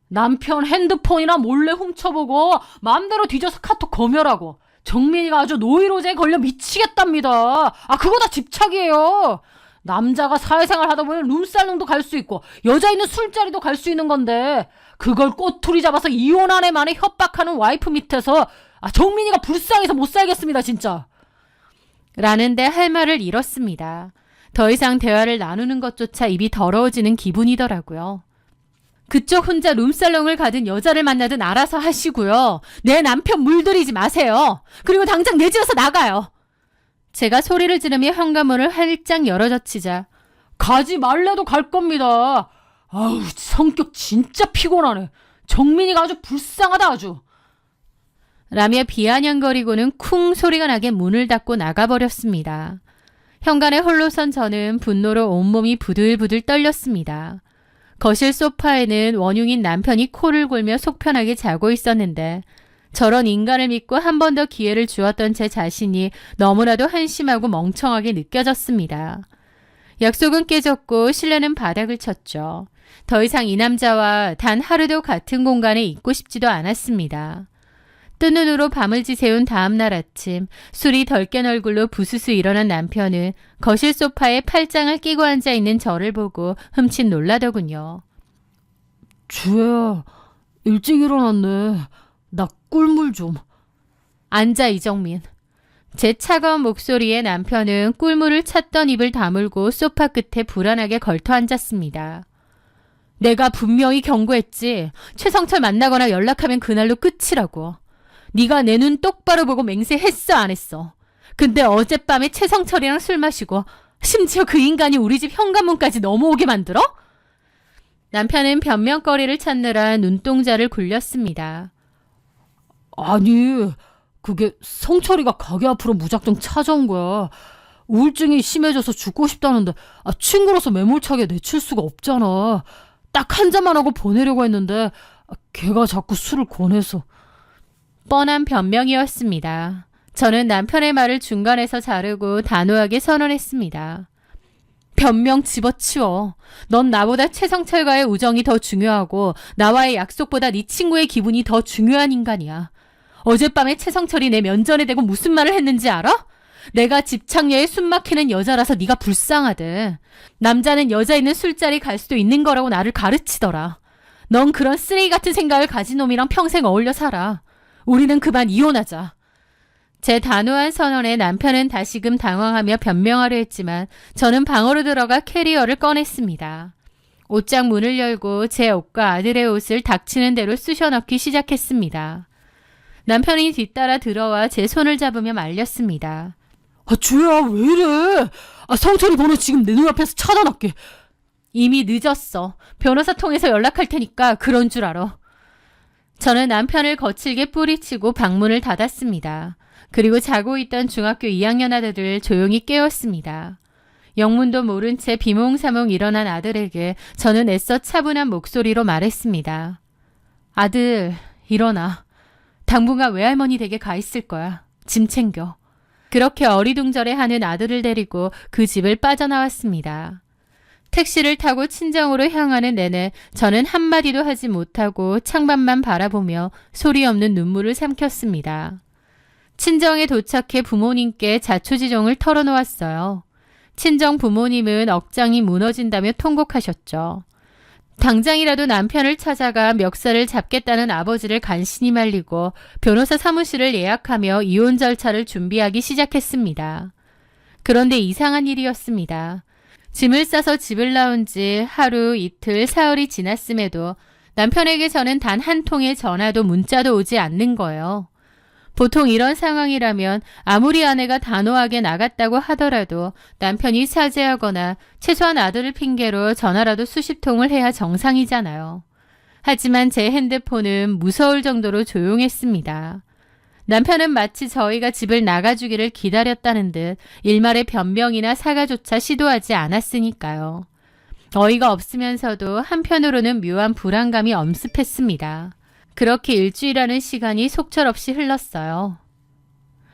남편 핸드폰이나 몰래 훔쳐보고 마음대로 뒤져서 카톡 검열하고 정민이가 아주 노이로제에 걸려 미치겠답니다. 그거 다 집착이에요. 남자가 사회생활 하다 보면 룸살롱도 갈 수 있고 여자 있는 술자리도 갈 수 있는 건데 그걸 꼬투리 잡아서 이혼한 애 만에 협박하는 와이프 밑에서 정민이가 불쌍해서 못 살겠습니다 진짜. 라는데 할 말을 잃었습니다. 더 이상 대화를 나누는 것조차 입이 더러워지는 기분이더라고요. 그쪽 혼자 룸살롱을 가든 여자를 만나든 알아서 하시고요. 내 남편 물들이지 마세요. 그리고 당장 내 집에서 나가요. 제가 소리를 지르며 현관문을 활짝 열어젖히자 가지 말래도 갈 겁니다. 성격 진짜 피곤하네. 정민이가 아주 불쌍하다 아주. 라며 비아냥거리고는 쿵 소리가 나게 문을 닫고 나가버렸습니다. 현관에 홀로 선 저는 분노로 온몸이 부들부들 떨렸습니다. 거실 소파에는 원흉인 남편이 코를 골며 속편하게 자고 있었는데 저런 인간을 믿고 한 번 더 기회를 주었던 제 자신이 너무나도 한심하고 멍청하게 느껴졌습니다. 약속은 깨졌고 신뢰는 바닥을 쳤죠. 더 이상 이 남자와 단 하루도 같은 공간에 있고 싶지도 않았습니다. 뜬 눈으로 밤을 지새운 다음날 아침 술이 덜 깬 얼굴로 부스스 일어난 남편은 거실 소파에 팔짱을 끼고 앉아있는 저를 보고 흠칫 놀라더군요. 주혜야, 일찍 일어났네. 나 꿀물 좀. 앉아 이정민. 제 차가운 목소리에 남편은 꿀물을 찾던 입을 다물고 소파 끝에 불안하게 걸터 앉았습니다. 내가 분명히 경고했지. 최성철 만나거나 연락하면 그날로 끝이라고. 네가 내 눈 똑바로 보고 맹세했어 안 했어. 근데 어젯밤에 최성철이랑 술 마시고 심지어 그 인간이 우리 집 현관문까지 넘어오게 만들어? 남편은 변명거리를 찾느라 눈동자를 굴렸습니다. 아니, 그게 성철이가 가게 앞으로 무작정 찾아온 거야. 우울증이 심해져서 죽고 싶다는데 친구라서 매몰차게 내칠 수가 없잖아. 딱 한 잔만 하고 보내려고 했는데 걔가 자꾸 술을 권해서. 뻔한 변명이었습니다. 저는 남편의 말을 중간에서 자르고 단호하게 선언했습니다. 변명 집어치워. 넌 나보다 최성철과의 우정이 더 중요하고 나와의 약속보다 네 친구의 기분이 더 중요한 인간이야. 어젯밤에 최성철이 내 면전에 대고 무슨 말을 했는지 알아? 내가 집착녀에 숨막히는 여자라서 네가 불쌍하대. 남자는 여자 있는 술자리 갈 수도 있는 거라고 나를 가르치더라. 넌 그런 쓰레기 같은 생각을 가진 놈이랑 평생 어울려 살아. 우리는 그만 이혼하자. 제 단호한 선언에 남편은 다시금 당황하며 변명하려 했지만 저는 방으로 들어가 캐리어를 꺼냈습니다. 옷장 문을 열고 제 옷과 아들의 옷을 닥치는 대로 쑤셔 넣기 시작했습니다. 남편이 뒤따라 들어와 제 손을 잡으며 말렸습니다. 주야, 왜 이래? 성철이 번호 지금 내 눈앞에서 차단할게. 이미 늦었어. 변호사 통해서 연락할 테니까 그런 줄 알아. 저는 남편을 거칠게 뿌리치고 방문을 닫았습니다. 그리고 자고 있던 중학교 2학년 아들을 조용히 깨웠습니다. 영문도 모른 채 비몽사몽 일어난 아들에게 저는 애써 차분한 목소리로 말했습니다. 아들, 일어나. 당분간 외할머니 댁에 가 있을 거야. 짐 챙겨. 그렇게 어리둥절해하는 아들을 데리고 그 집을 빠져나왔습니다. 택시를 타고 친정으로 향하는 내내 저는 한마디도 하지 못하고 창밖만 바라보며 소리 없는 눈물을 삼켰습니다. 친정에 도착해 부모님께 자초지종을 털어놓았어요. 친정 부모님은 억장이 무너진다며 통곡하셨죠. 당장이라도 남편을 찾아가 멱살을 잡겠다는 아버지를 간신히 말리고 변호사 사무실을 예약하며 이혼 절차를 준비하기 시작했습니다. 그런데 이상한 일이었습니다. 짐을 싸서 집을 나온 지 하루, 이틀, 사흘이 지났음에도 남편에게 저는 단 한 통의 전화도 문자도 오지 않는 거예요. 보통 이런 상황이라면 아무리 아내가 단호하게 나갔다고 하더라도 남편이 사죄하거나 최소한 아들을 핑계로 전화라도 수십 통을 해야 정상이잖아요. 하지만 제 핸드폰은 무서울 정도로 조용했습니다. 남편은 마치 저희가 집을 나가주기를 기다렸다는 듯 일말의 변명이나 사과조차 시도하지 않았으니까요. 어이가 없으면서도 한편으로는 묘한 불안감이 엄습했습니다. 그렇게 일주일이라는 시간이 속절없이 흘렀어요.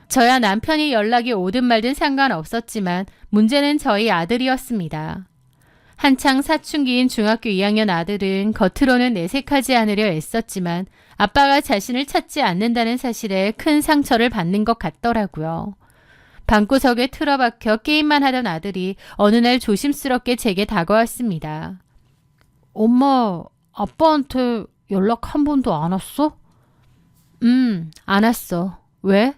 저야 남편이 연락이 오든 말든 상관없었지만 문제는 저희 아들이었습니다. 한창 사춘기인 중학교 2학년 아들은 겉으로는 내색하지 않으려 애썼지만 아빠가 자신을 찾지 않는다는 사실에 큰 상처를 받는 것 같더라고요. 방구석에 틀어박혀 게임만 하던 아들이 어느 날 조심스럽게 제게 다가왔습니다. 엄마, 아빠한테 연락 한 번도 안 왔어? 안 왔어. 왜?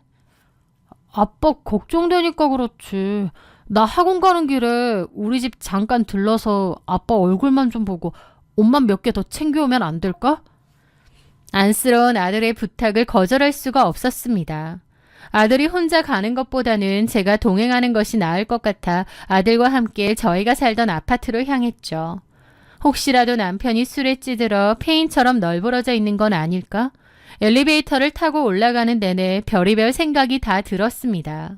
아빠 걱정되니까 그렇지. 나 학원 가는 길에 우리 집 잠깐 들러서 아빠 얼굴만 좀 보고 옷만 몇 개 더 챙겨오면 안 될까? 안쓰러운 아들의 부탁을 거절할 수가 없었습니다. 아들이 혼자 가는 것보다는 제가 동행하는 것이 나을 것 같아 아들과 함께 저희가 살던 아파트로 향했죠. 혹시라도 남편이 술에 찌들어 폐인처럼 널브러져 있는 건 아닐까? 엘리베이터를 타고 올라가는 내내 별의별 생각이 다 들었습니다.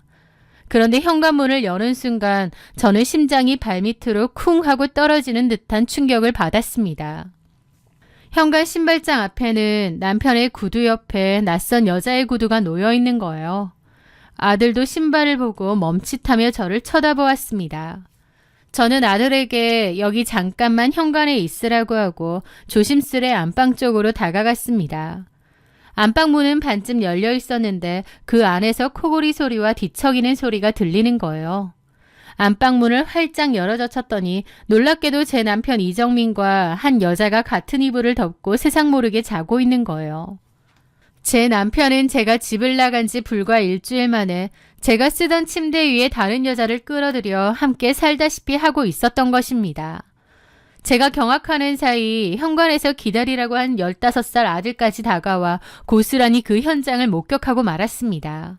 그런데 현관문을 여는 순간 저는 심장이 발밑으로 쿵 하고 떨어지는 듯한 충격을 받았습니다. 현관 신발장 앞에는 남편의 구두 옆에 낯선 여자의 구두가 놓여 있는 거예요. 아들도 신발을 보고 멈칫하며 저를 쳐다보았습니다. 저는 아들에게 여기 잠깐만 현관에 있으라고 하고 조심스레 안방 쪽으로 다가갔습니다. 안방 문은 반쯤 열려 있었는데 그 안에서 코골이 소리와 뒤척이는 소리가 들리는 거예요. 안방 문을 활짝 열어젖혔더니 놀랍게도 제 남편 이정민과 한 여자가 같은 이불을 덮고 세상 모르게 자고 있는 거예요. 제 남편은 제가 집을 나간 지 불과 일주일 만에 제가 쓰던 침대 위에 다른 여자를 끌어들여 함께 살다시피 하고 있었던 것입니다. 제가 경악하는 사이 현관에서 기다리라고 한 15살 아들까지 다가와 고스란히 그 현장을 목격하고 말았습니다.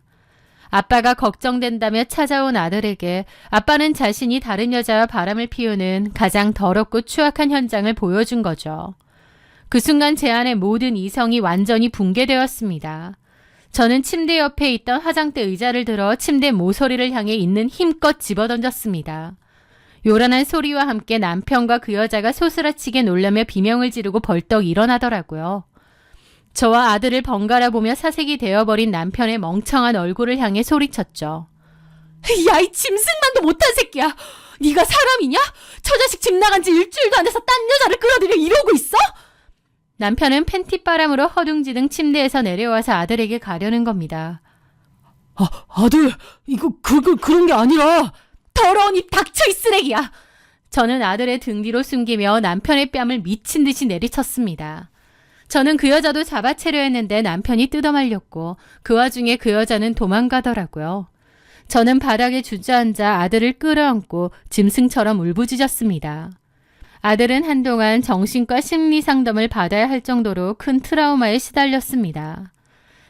아빠가 걱정된다며 찾아온 아들에게 아빠는 자신이 다른 여자와 바람을 피우는 가장 더럽고 추악한 현장을 보여준 거죠. 그 순간 제 안의 모든 이성이 완전히 붕괴되었습니다. 저는 침대 옆에 있던 화장대 의자를 들어 침대 모서리를 향해 있는 힘껏 집어던졌습니다. 요란한 소리와 함께 남편과 그 여자가 소스라치게 놀라며 비명을 지르고 벌떡 일어나더라고요. 저와 아들을 번갈아 보며 사색이 되어버린 남편의 멍청한 얼굴을 향해 소리쳤죠. 야, 이 짐승만도 못한 새끼야! 네가 사람이냐? 저 자식 집 나간 지 일주일도 안 돼서 딴 여자를 끌어들여 이러고 있어? 남편은 팬티바람으로 허둥지둥 침대에서 내려와서 아들에게 가려는 겁니다. 아들, 이거 그런 게 아니라. 더러운 입 닥쳐, 이 쓰레기야! 저는 아들의 등 뒤로 숨기며 남편의 뺨을 미친 듯이 내리쳤습니다. 저는 그 여자도 잡아채려 했는데 남편이 뜯어말렸고 그 와중에 그 여자는 도망가더라고요. 저는 바닥에 주저앉아 아들을 끌어안고 짐승처럼 울부짖었습니다. 아들은 한동안 정신과 심리 상담을 받아야 할 정도로 큰 트라우마에 시달렸습니다.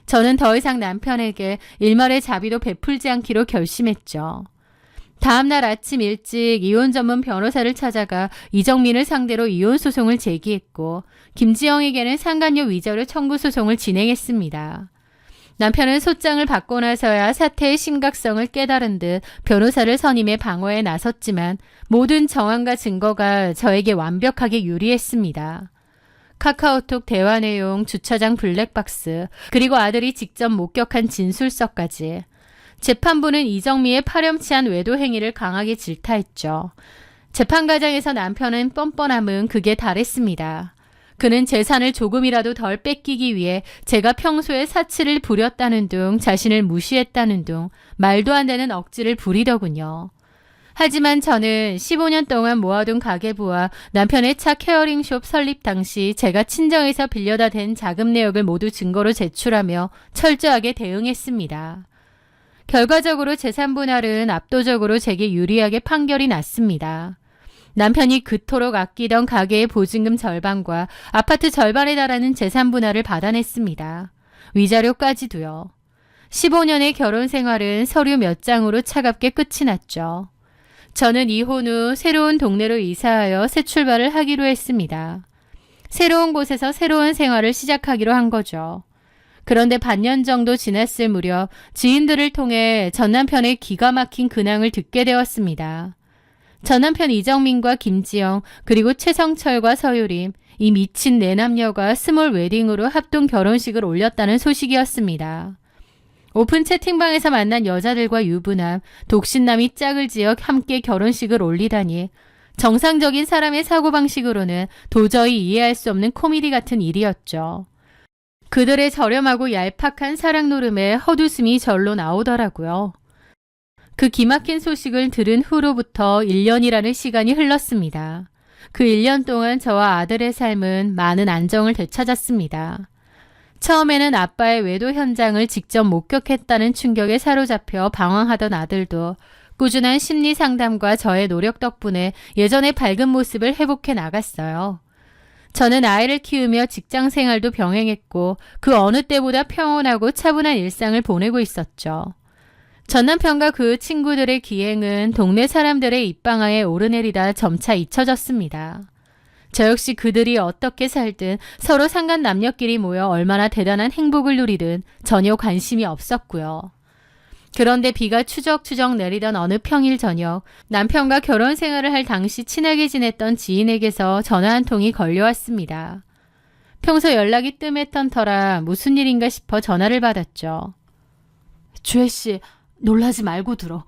저는 더 이상 남편에게 일말의 자비도 베풀지 않기로 결심했죠. 다음날 아침 일찍 이혼 전문 변호사를 찾아가 이정민을 상대로 이혼 소송을 제기했고 김지영에게는 상간녀 위자료 청구 소송을 진행했습니다. 남편은 소장을 받고 나서야 사태의 심각성을 깨달은 듯 변호사를 선임해 방어에 나섰지만 모든 정황과 증거가 저에게 완벽하게 유리했습니다. 카카오톡 대화 내용, 주차장 블랙박스, 그리고 아들이 직접 목격한 진술서까지. 재판부는 이정미의 파렴치한 외도 행위를 강하게 질타했죠. 재판 과정에서 남편은 뻔뻔함은 극에 달했습니다. 그는 재산을 조금이라도 덜 뺏기기 위해 제가 평소에 사치를 부렸다는 둥, 자신을 무시했다는 둥, 말도 안 되는 억지를 부리더군요. 하지만 저는 15년 동안 모아둔 가계부와 남편의 차 케어링숍 설립 당시 제가 친정에서 빌려다 댄 자금 내역을 모두 증거로 제출하며 철저하게 대응했습니다. 결과적으로 재산 분할은 압도적으로 제게 유리하게 판결이 났습니다. 남편이 그토록 아끼던 가계의 보증금 절반과 아파트 절반에 달하는 재산 분할을 받아냈습니다. 위자료까지도요. 15년의 결혼 생활은 서류 몇 장으로 차갑게 끝이 났죠. 저는 이혼 후 새로운 동네로 이사하여 새 출발을 하기로 했습니다. 새로운 곳에서 새로운 생활을 시작하기로 한 거죠. 그런데 반년 정도 지났을 무렵 지인들을 통해 전남편의 기가 막힌 근황을 듣게 되었습니다. 전남편 이정민과 김지영 그리고 최성철과 서유림, 이 미친 네 남녀가 스몰 웨딩으로 합동 결혼식을 올렸다는 소식이었습니다. 오픈 채팅방에서 만난 여자들과 유부남, 독신남이 짝을 지어 함께 결혼식을 올리다니 정상적인 사람의 사고방식으로는 도저히 이해할 수 없는 코미디 같은 일이었죠. 그들의 저렴하고 얄팍한 사랑 노름에 헛웃음이 절로 나오더라고요. 그 기막힌 소식을 들은 후로부터 1년이라는 시간이 흘렀습니다. 그 1년 동안 저와 아들의 삶은 많은 안정을 되찾았습니다. 처음에는 아빠의 외도 현장을 직접 목격했다는 충격에 사로잡혀 방황하던 아들도 꾸준한 심리 상담과 저의 노력 덕분에 예전의 밝은 모습을 회복해 나갔어요. 저는 아이를 키우며 직장 생활도 병행했고 그 어느 때보다 평온하고 차분한 일상을 보내고 있었죠. 전 남편과 그 친구들의 기행은 동네 사람들의 입방아에 오르내리다 점차 잊혀졌습니다. 저 역시 그들이 어떻게 살든 서로 상간 남녀끼리 모여 얼마나 대단한 행복을 누리든 전혀 관심이 없었고요. 그런데 비가 추적추적 내리던 어느 평일 저녁, 남편과 결혼 생활을 할 당시 친하게 지냈던 지인에게서 전화 한 통이 걸려왔습니다. 평소 연락이 뜸했던 터라 무슨 일인가 싶어 전화를 받았죠. 주혜씨, 놀라지 말고 들어.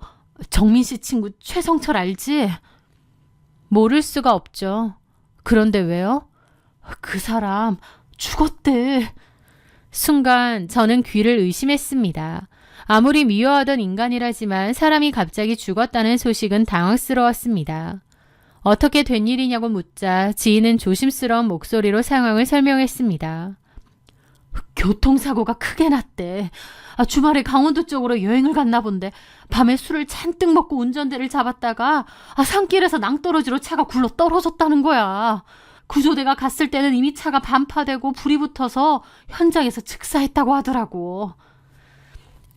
정민씨 친구 최성철 알지? 모를 수가 없죠. 그런데 왜요? 그 사람 죽었대. 순간 저는 귀를 의심했습니다. 아무리 미워하던 인간이라지만 사람이 갑자기 죽었다는 소식은 당황스러웠습니다. 어떻게 된 일이냐고 묻자 지인은 조심스러운 목소리로 상황을 설명했습니다. 교통사고가 크게 났대. 주말에 강원도 쪽으로 여행을 갔나 본데 밤에 술을 잔뜩 먹고 운전대를 잡았다가 산길에서 낭떠러지로 차가 굴러 떨어졌다는 거야. 구조대가 갔을 때는 이미 차가 반파되고 불이 붙어서 현장에서 즉사했다고 하더라고.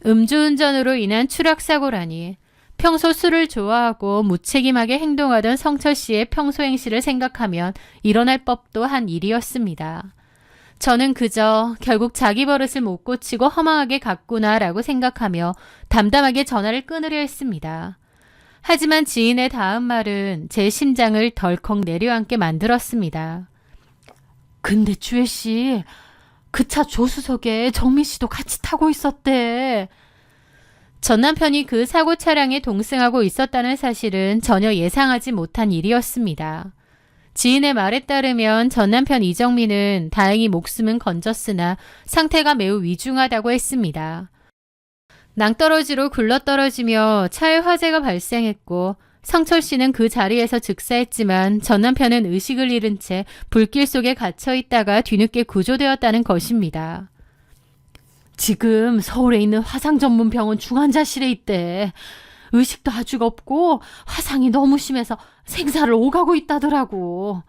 음주운전으로 인한 추락사고라니. 평소 술을 좋아하고 무책임하게 행동하던 성철 씨의 평소 행실을 생각하면 일어날 법도 한 일이었습니다. 저는 그저 결국 자기 버릇을 못 고치고 허망하게 갔구나라고 생각하며 담담하게 전화를 끊으려 했습니다. 하지만 지인의 다음 말은 제 심장을 덜컥 내려앉게 만들었습니다. 근데 주혜 씨, 그 차 조수석에 정민 씨도 같이 타고 있었대. 전 남편이 그 사고 차량에 동승하고 있었다는 사실은 전혀 예상하지 못한 일이었습니다. 지인의 말에 따르면 전 남편 이정민은 다행히 목숨은 건졌으나 상태가 매우 위중하다고 했습니다. 낭떠러지로 굴러떨어지며 차에 화재가 발생했고 성철 씨는 그 자리에서 즉사했지만 전 남편은 의식을 잃은 채 불길 속에 갇혀 있다가 뒤늦게 구조되었다는 것입니다. 지금 서울에 있는 화상 전문 병원 중환자실에 있대. 의식도 아주 없고 화상이 너무 심해서 생사를 오가고 있다더라고.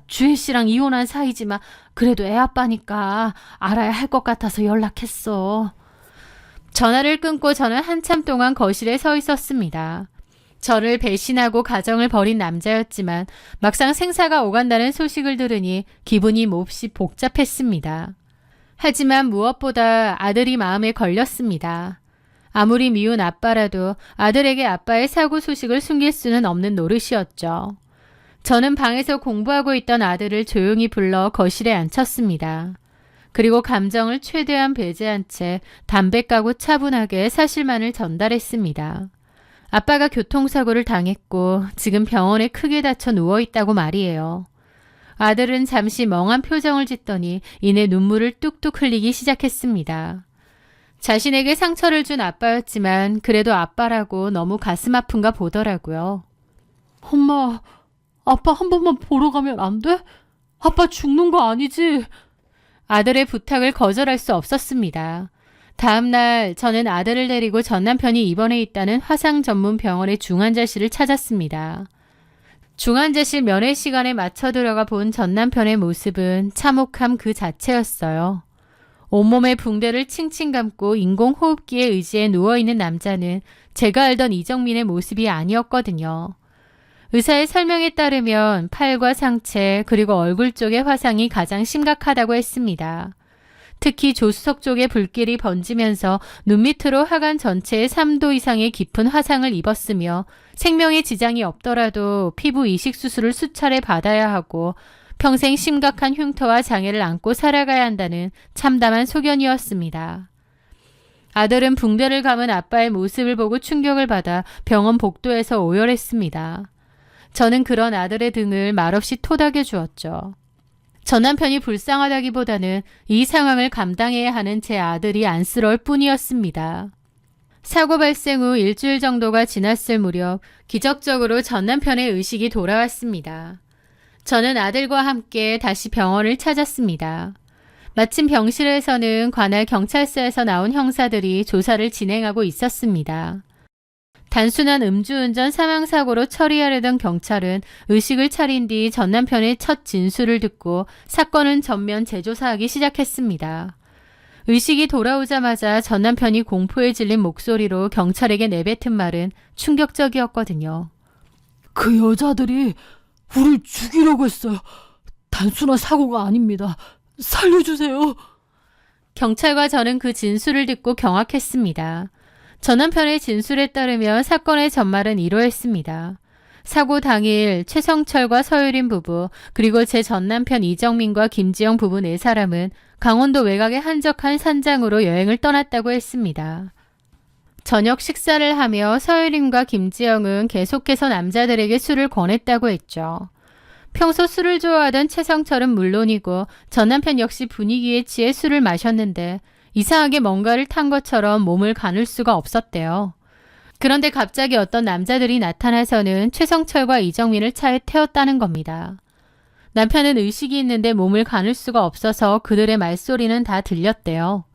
주혜 씨랑 이혼한 사이지만 그래도 애 아빠니까 알아야 할 것 같아서 연락했어. 전화를 끊고 저는 한참 동안 거실에 서 있었습니다. 저를 배신하고 가정을 버린 남자였지만 막상 생사가 오간다는 소식을 들으니 기분이 몹시 복잡했습니다. 하지만 무엇보다 아들이 마음에 걸렸습니다. 아무리 미운 아빠라도 아들에게 아빠의 사고 소식을 숨길 수는 없는 노릇이었죠. 저는 방에서 공부하고 있던 아들을 조용히 불러 거실에 앉혔습니다. 그리고 감정을 최대한 배제한 채 담백하고 차분하게 사실만을 전달했습니다. 아빠가 교통사고를 당했고 지금 병원에 크게 다쳐 누워있다고 말이에요. 아들은 잠시 멍한 표정을 짓더니 이내 눈물을 뚝뚝 흘리기 시작했습니다. 자신에게 상처를 준 아빠였지만 그래도 아빠라고 너무 가슴 아픈가 보더라고요. 엄마, 아빠 한 번만 보러 가면 안 돼? 아빠 죽는 거 아니지? 아들의 부탁을 거절할 수 없었습니다. 다음 날 저는 아들을 데리고 전 남편이 입원해 있다는 화상 전문 병원의 중환자실을 찾았습니다. 중환자실 면회 시간에 맞춰 들어가 본 전 남편의 모습은 참혹함 그 자체였어요. 온몸에 붕대를 칭칭 감고 인공호흡기에 의지해 누워있는 남자는 제가 알던 이정민의 모습이 아니었거든요. 의사의 설명에 따르면 팔과 상체 그리고 얼굴 쪽의 화상이 가장 심각하다고 했습니다. 특히 조수석 쪽에 불길이 번지면서 눈 밑으로 하관 전체에 3도 이상의 깊은 화상을 입었으며 생명에 지장이 없더라도 피부 이식 수술을 수차례 받아야 하고 평생 심각한 흉터와 장애를 안고 살아가야 한다는 참담한 소견이었습니다. 아들은 붕대를 감은 아빠의 모습을 보고 충격을 받아 병원 복도에서 오열했습니다. 저는 그런 아들의 등을 말없이 토닥여 주었죠. 전 남편이 불쌍하다기보다는 이 상황을 감당해야 하는 제 아들이 안쓰러울 뿐이었습니다. 사고 발생 후 일주일 정도가 지났을 무렵 기적적으로 전 남편의 의식이 돌아왔습니다. 저는 아들과 함께 다시 병원을 찾았습니다. 마침 병실에서는 관할 경찰서에서 나온 형사들이 조사를 진행하고 있었습니다. 단순한 음주운전 사망사고로 처리하려던 경찰은 의식을 차린 뒤 전 남편의 첫 진술을 듣고 사건은 전면 재조사하기 시작했습니다. 의식이 돌아오자마자 전 남편이 공포에 질린 목소리로 경찰에게 내뱉은 말은 충격적이었거든요. 그 여자들이 우릴 죽이려고 했어요. 단순한 사고가 아닙니다. 살려주세요. 경찰과 저는 그 진술을 듣고 경악했습니다. 전 남편의 진술에 따르면 사건의 전말은 이러했습니다. 사고 당일 최성철과 서유린 부부 그리고 제 전 남편 이정민과 김지영 부부 4사람은 강원도 외곽의 한적한 산장으로 여행을 떠났다고 했습니다. 저녁 식사를 하며 서유림과 김지영은 계속해서 남자들에게 술을 권했다고 했죠. 평소 술을 좋아하던 최성철은 물론이고 전 남편 역시 분위기에 취해 술을 마셨는데 이상하게 뭔가를 탄 것처럼 몸을 가눌 수가 없었대요. 그런데 갑자기 어떤 남자들이 나타나서는 최성철과 이정민을 차에 태웠다는 겁니다. 남편은 의식이 있는데 몸을 가눌 수가 없어서 그들의 말소리는 다 들렸대요.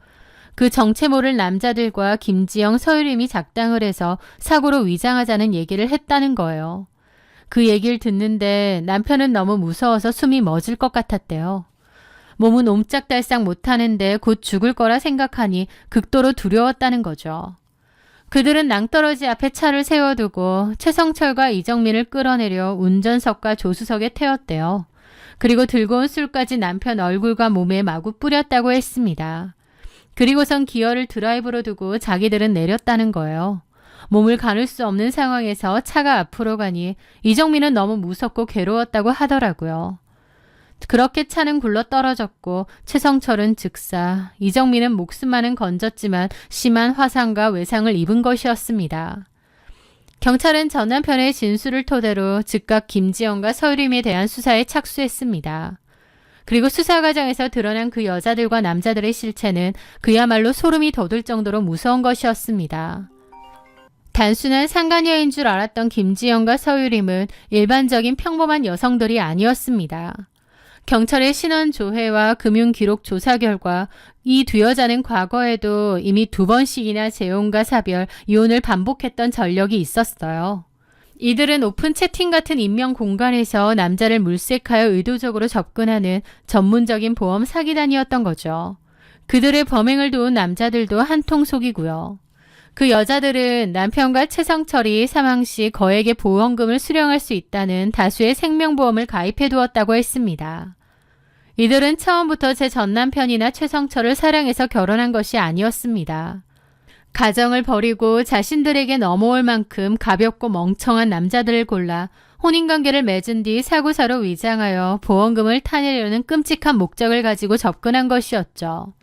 그 정체 모를 남자들과 김지영, 서유림이 작당을 해서 사고로 위장하자는 얘기를 했다는 거예요. 그 얘기를 듣는데 남편은 너무 무서워서 숨이 멎을 것 같았대요. 몸은 옴짝달싹 못하는데 곧 죽을 거라 생각하니 극도로 두려웠다는 거죠. 그들은 낭떠러지 앞에 차를 세워두고 최성철과 이정민을 끌어내려 운전석과 조수석에 태웠대요. 그리고 들고 온 술까지 남편 얼굴과 몸에 마구 뿌렸다고 했습니다. 그리고선 기어를 드라이브로 두고 자기들은 내렸다는 거예요. 몸을 가눌 수 없는 상황에서 차가 앞으로 가니 이정민은 너무 무섭고 괴로웠다고 하더라고요. 그렇게 차는 굴러 떨어졌고 최성철은 즉사, 이정민은 목숨만은 건졌지만 심한 화상과 외상을 입은 것이었습니다. 경찰은 전 남편의 진술을 토대로 즉각 김지영과 서유림에 대한 수사에 착수했습니다. 그리고 수사 과정에서 드러난 그 여자들과 남자들의 실체는 그야말로 소름이 돋을 정도로 무서운 것이었습니다. 단순한 상간녀인 줄 알았던 김지영과 서유림은 일반적인 평범한 여성들이 아니었습니다. 경찰의 신원 조회와 금융 기록 조사 결과 이 두 여자는 과거에도 이미 2번씩이나 재혼과 사별, 이혼을 반복했던 전력이 있었어요. 이들은 오픈 채팅 같은 인명 공간에서 남자를 물색하여 의도적으로 접근하는 전문적인 보험 사기단이었던 거죠. 그들의 범행을 도운 남자들도 한통속이고요. 그 여자들은 남편과 최성철이 사망 시 거액의 보험금을 수령할 수 있다는 다수의 생명보험을 가입해 두었다고 했습니다. 이들은 처음부터 제 전남편이나 최성철을 사랑해서 결혼한 것이 아니었습니다. 가정을 버리고 자신들에게 넘어올 만큼 가볍고 멍청한 남자들을 골라 혼인관계를 맺은 뒤 사고사로 위장하여 보험금을 타내려는 끔찍한 목적을 가지고 접근한 것이었죠.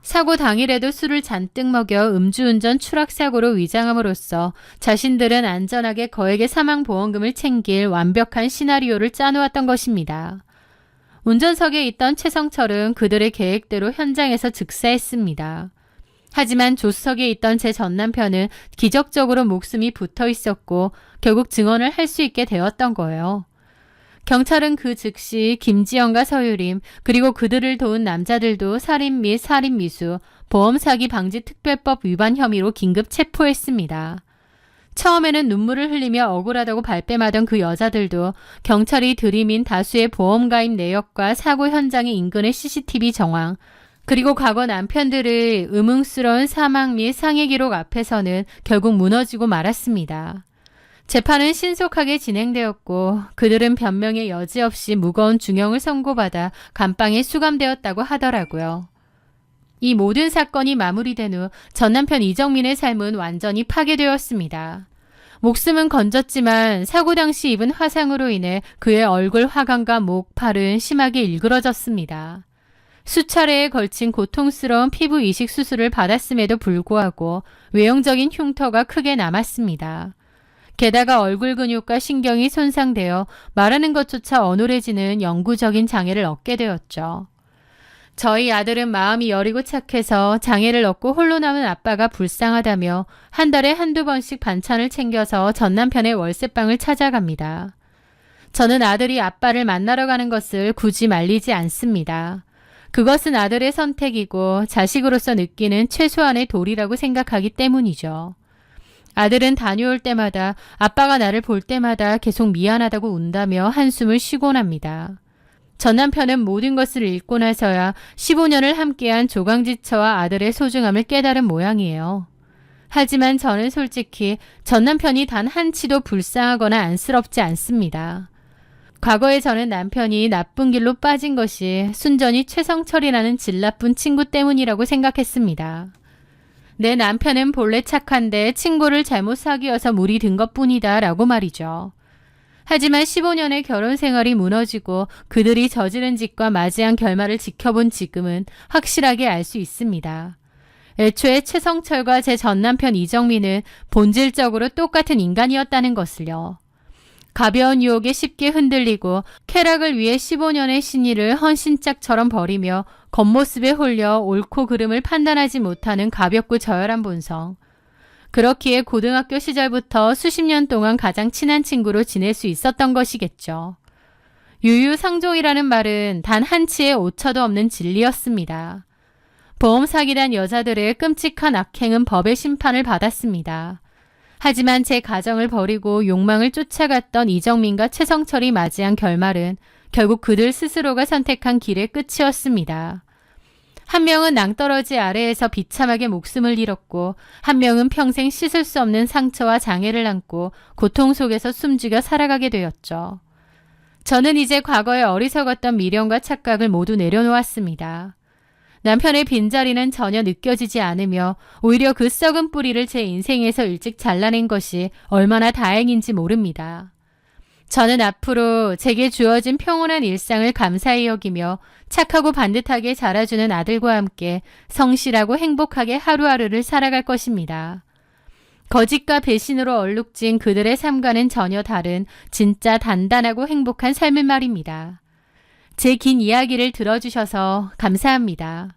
사고 당일에도 술을 잔뜩 먹여 음주운전 추락사고로 위장함으로써 자신들은 안전하게 거액의 사망보험금을 챙길 완벽한 시나리오를 짜놓았던 것입니다. 운전석에 있던 최성철은 그들의 계획대로 현장에서 즉사했습니다. 하지만 조수석에 있던 제 전남편은 기적적으로 목숨이 붙어 있었고 결국 증언을 할 수 있게 되었던 거예요. 경찰은 그 즉시 김지영과 서유림 그리고 그들을 도운 남자들도 살인 및 살인미수, 보험사기 방지특별법 위반 혐의로 긴급 체포했습니다. 처음에는 눈물을 흘리며 억울하다고 발뺌하던 그 여자들도 경찰이 들이민 다수의 보험 가입 내역과 사고 현장의 인근의 CCTV 정황, 그리고 과거 남편들의 의문스러운 사망 및 상해 기록 앞에서는 결국 무너지고 말았습니다. 재판은 신속하게 진행되었고 그들은 변명의 여지 없이 무거운 중형을 선고받아 감방에 수감되었다고 하더라고요. 이 모든 사건이 마무리된 후 전남편 이정민의 삶은 완전히 파괴되었습니다. 목숨은 건졌지만 사고 당시 입은 화상으로 인해 그의 얼굴 화관과 목, 팔은 심하게 일그러졌습니다. 수차례에 걸친 고통스러운 피부 이식 수술을 받았음에도 불구하고 외형적인 흉터가 크게 남았습니다. 게다가 얼굴 근육과 신경이 손상되어 말하는 것조차 어눌해지는 영구적인 장애를 얻게 되었죠. 저희 아들은 마음이 여리고 착해서 장애를 얻고 홀로 남은 아빠가 불쌍하다며 한 달에 한두 번씩 반찬을 챙겨서 전 남편의 월세방을 찾아갑니다. 저는 아들이 아빠를 만나러 가는 것을 굳이 말리지 않습니다. 그것은 아들의 선택이고 자식으로서 느끼는 최소한의 도리라고 생각하기 때문이죠. 아들은 다녀올 때마다 아빠가 나를 볼 때마다 계속 미안하다고 운다며 한숨을 쉬곤 합니다. 전 남편은 모든 것을 잃고 나서야 15년을 함께한 조강지처와 아들의 소중함을 깨달은 모양이에요. 하지만 저는 솔직히 전 남편이 단 한치도 불쌍하거나 안쓰럽지 않습니다. 과거에 저는 남편이 나쁜 길로 빠진 것이 순전히 최성철이라는 질 나쁜 친구 때문이라고 생각했습니다. 내 남편은 본래 착한데 친구를 잘못 사귀어서 물이 든 것뿐이다 라고 말이죠. 하지만 15년의 결혼 생활이 무너지고 그들이 저지른 짓과 맞이한 결말을 지켜본 지금은 확실하게 알 수 있습니다. 애초에 최성철과 제 전남편 이정민은 본질적으로 똑같은 인간이었다는 것을요. 가벼운 유혹에 쉽게 흔들리고 쾌락을 위해 15년의 신의를 헌신짝처럼 버리며 겉모습에 홀려 옳고 그름을 판단하지 못하는 가볍고 저열한 본성. 그렇기에 고등학교 시절부터 수십 년 동안 가장 친한 친구로 지낼 수 있었던 것이겠죠. 유유상종이라는 말은 단 한치의 오차도 없는 진리였습니다. 보험 사기단 여자들의 끔찍한 악행은 법의 심판을 받았습니다. 하지만 제 가정을 버리고 욕망을 쫓아갔던 이정민과 최성철이 맞이한 결말은 결국 그들 스스로가 선택한 길의 끝이었습니다. 한 명은 낭떠러지 아래에서 비참하게 목숨을 잃었고 한 명은 평생 씻을 수 없는 상처와 장애를 안고 고통 속에서 숨죽여 살아가게 되었죠. 저는 이제 과거의 어리석었던 미련과 착각을 모두 내려놓았습니다. 남편의 빈자리는 전혀 느껴지지 않으며 오히려 그 썩은 뿌리를 제 인생에서 일찍 잘라낸 것이 얼마나 다행인지 모릅니다. 저는 앞으로 제게 주어진 평온한 일상을 감사히 여기며 착하고 반듯하게 자라주는 아들과 함께 성실하고 행복하게 하루하루를 살아갈 것입니다. 거짓과 배신으로 얼룩진 그들의 삶과는 전혀 다른 진짜 단단하고 행복한 삶을 말입니다. 제 긴 이야기를 들어주셔서 감사합니다.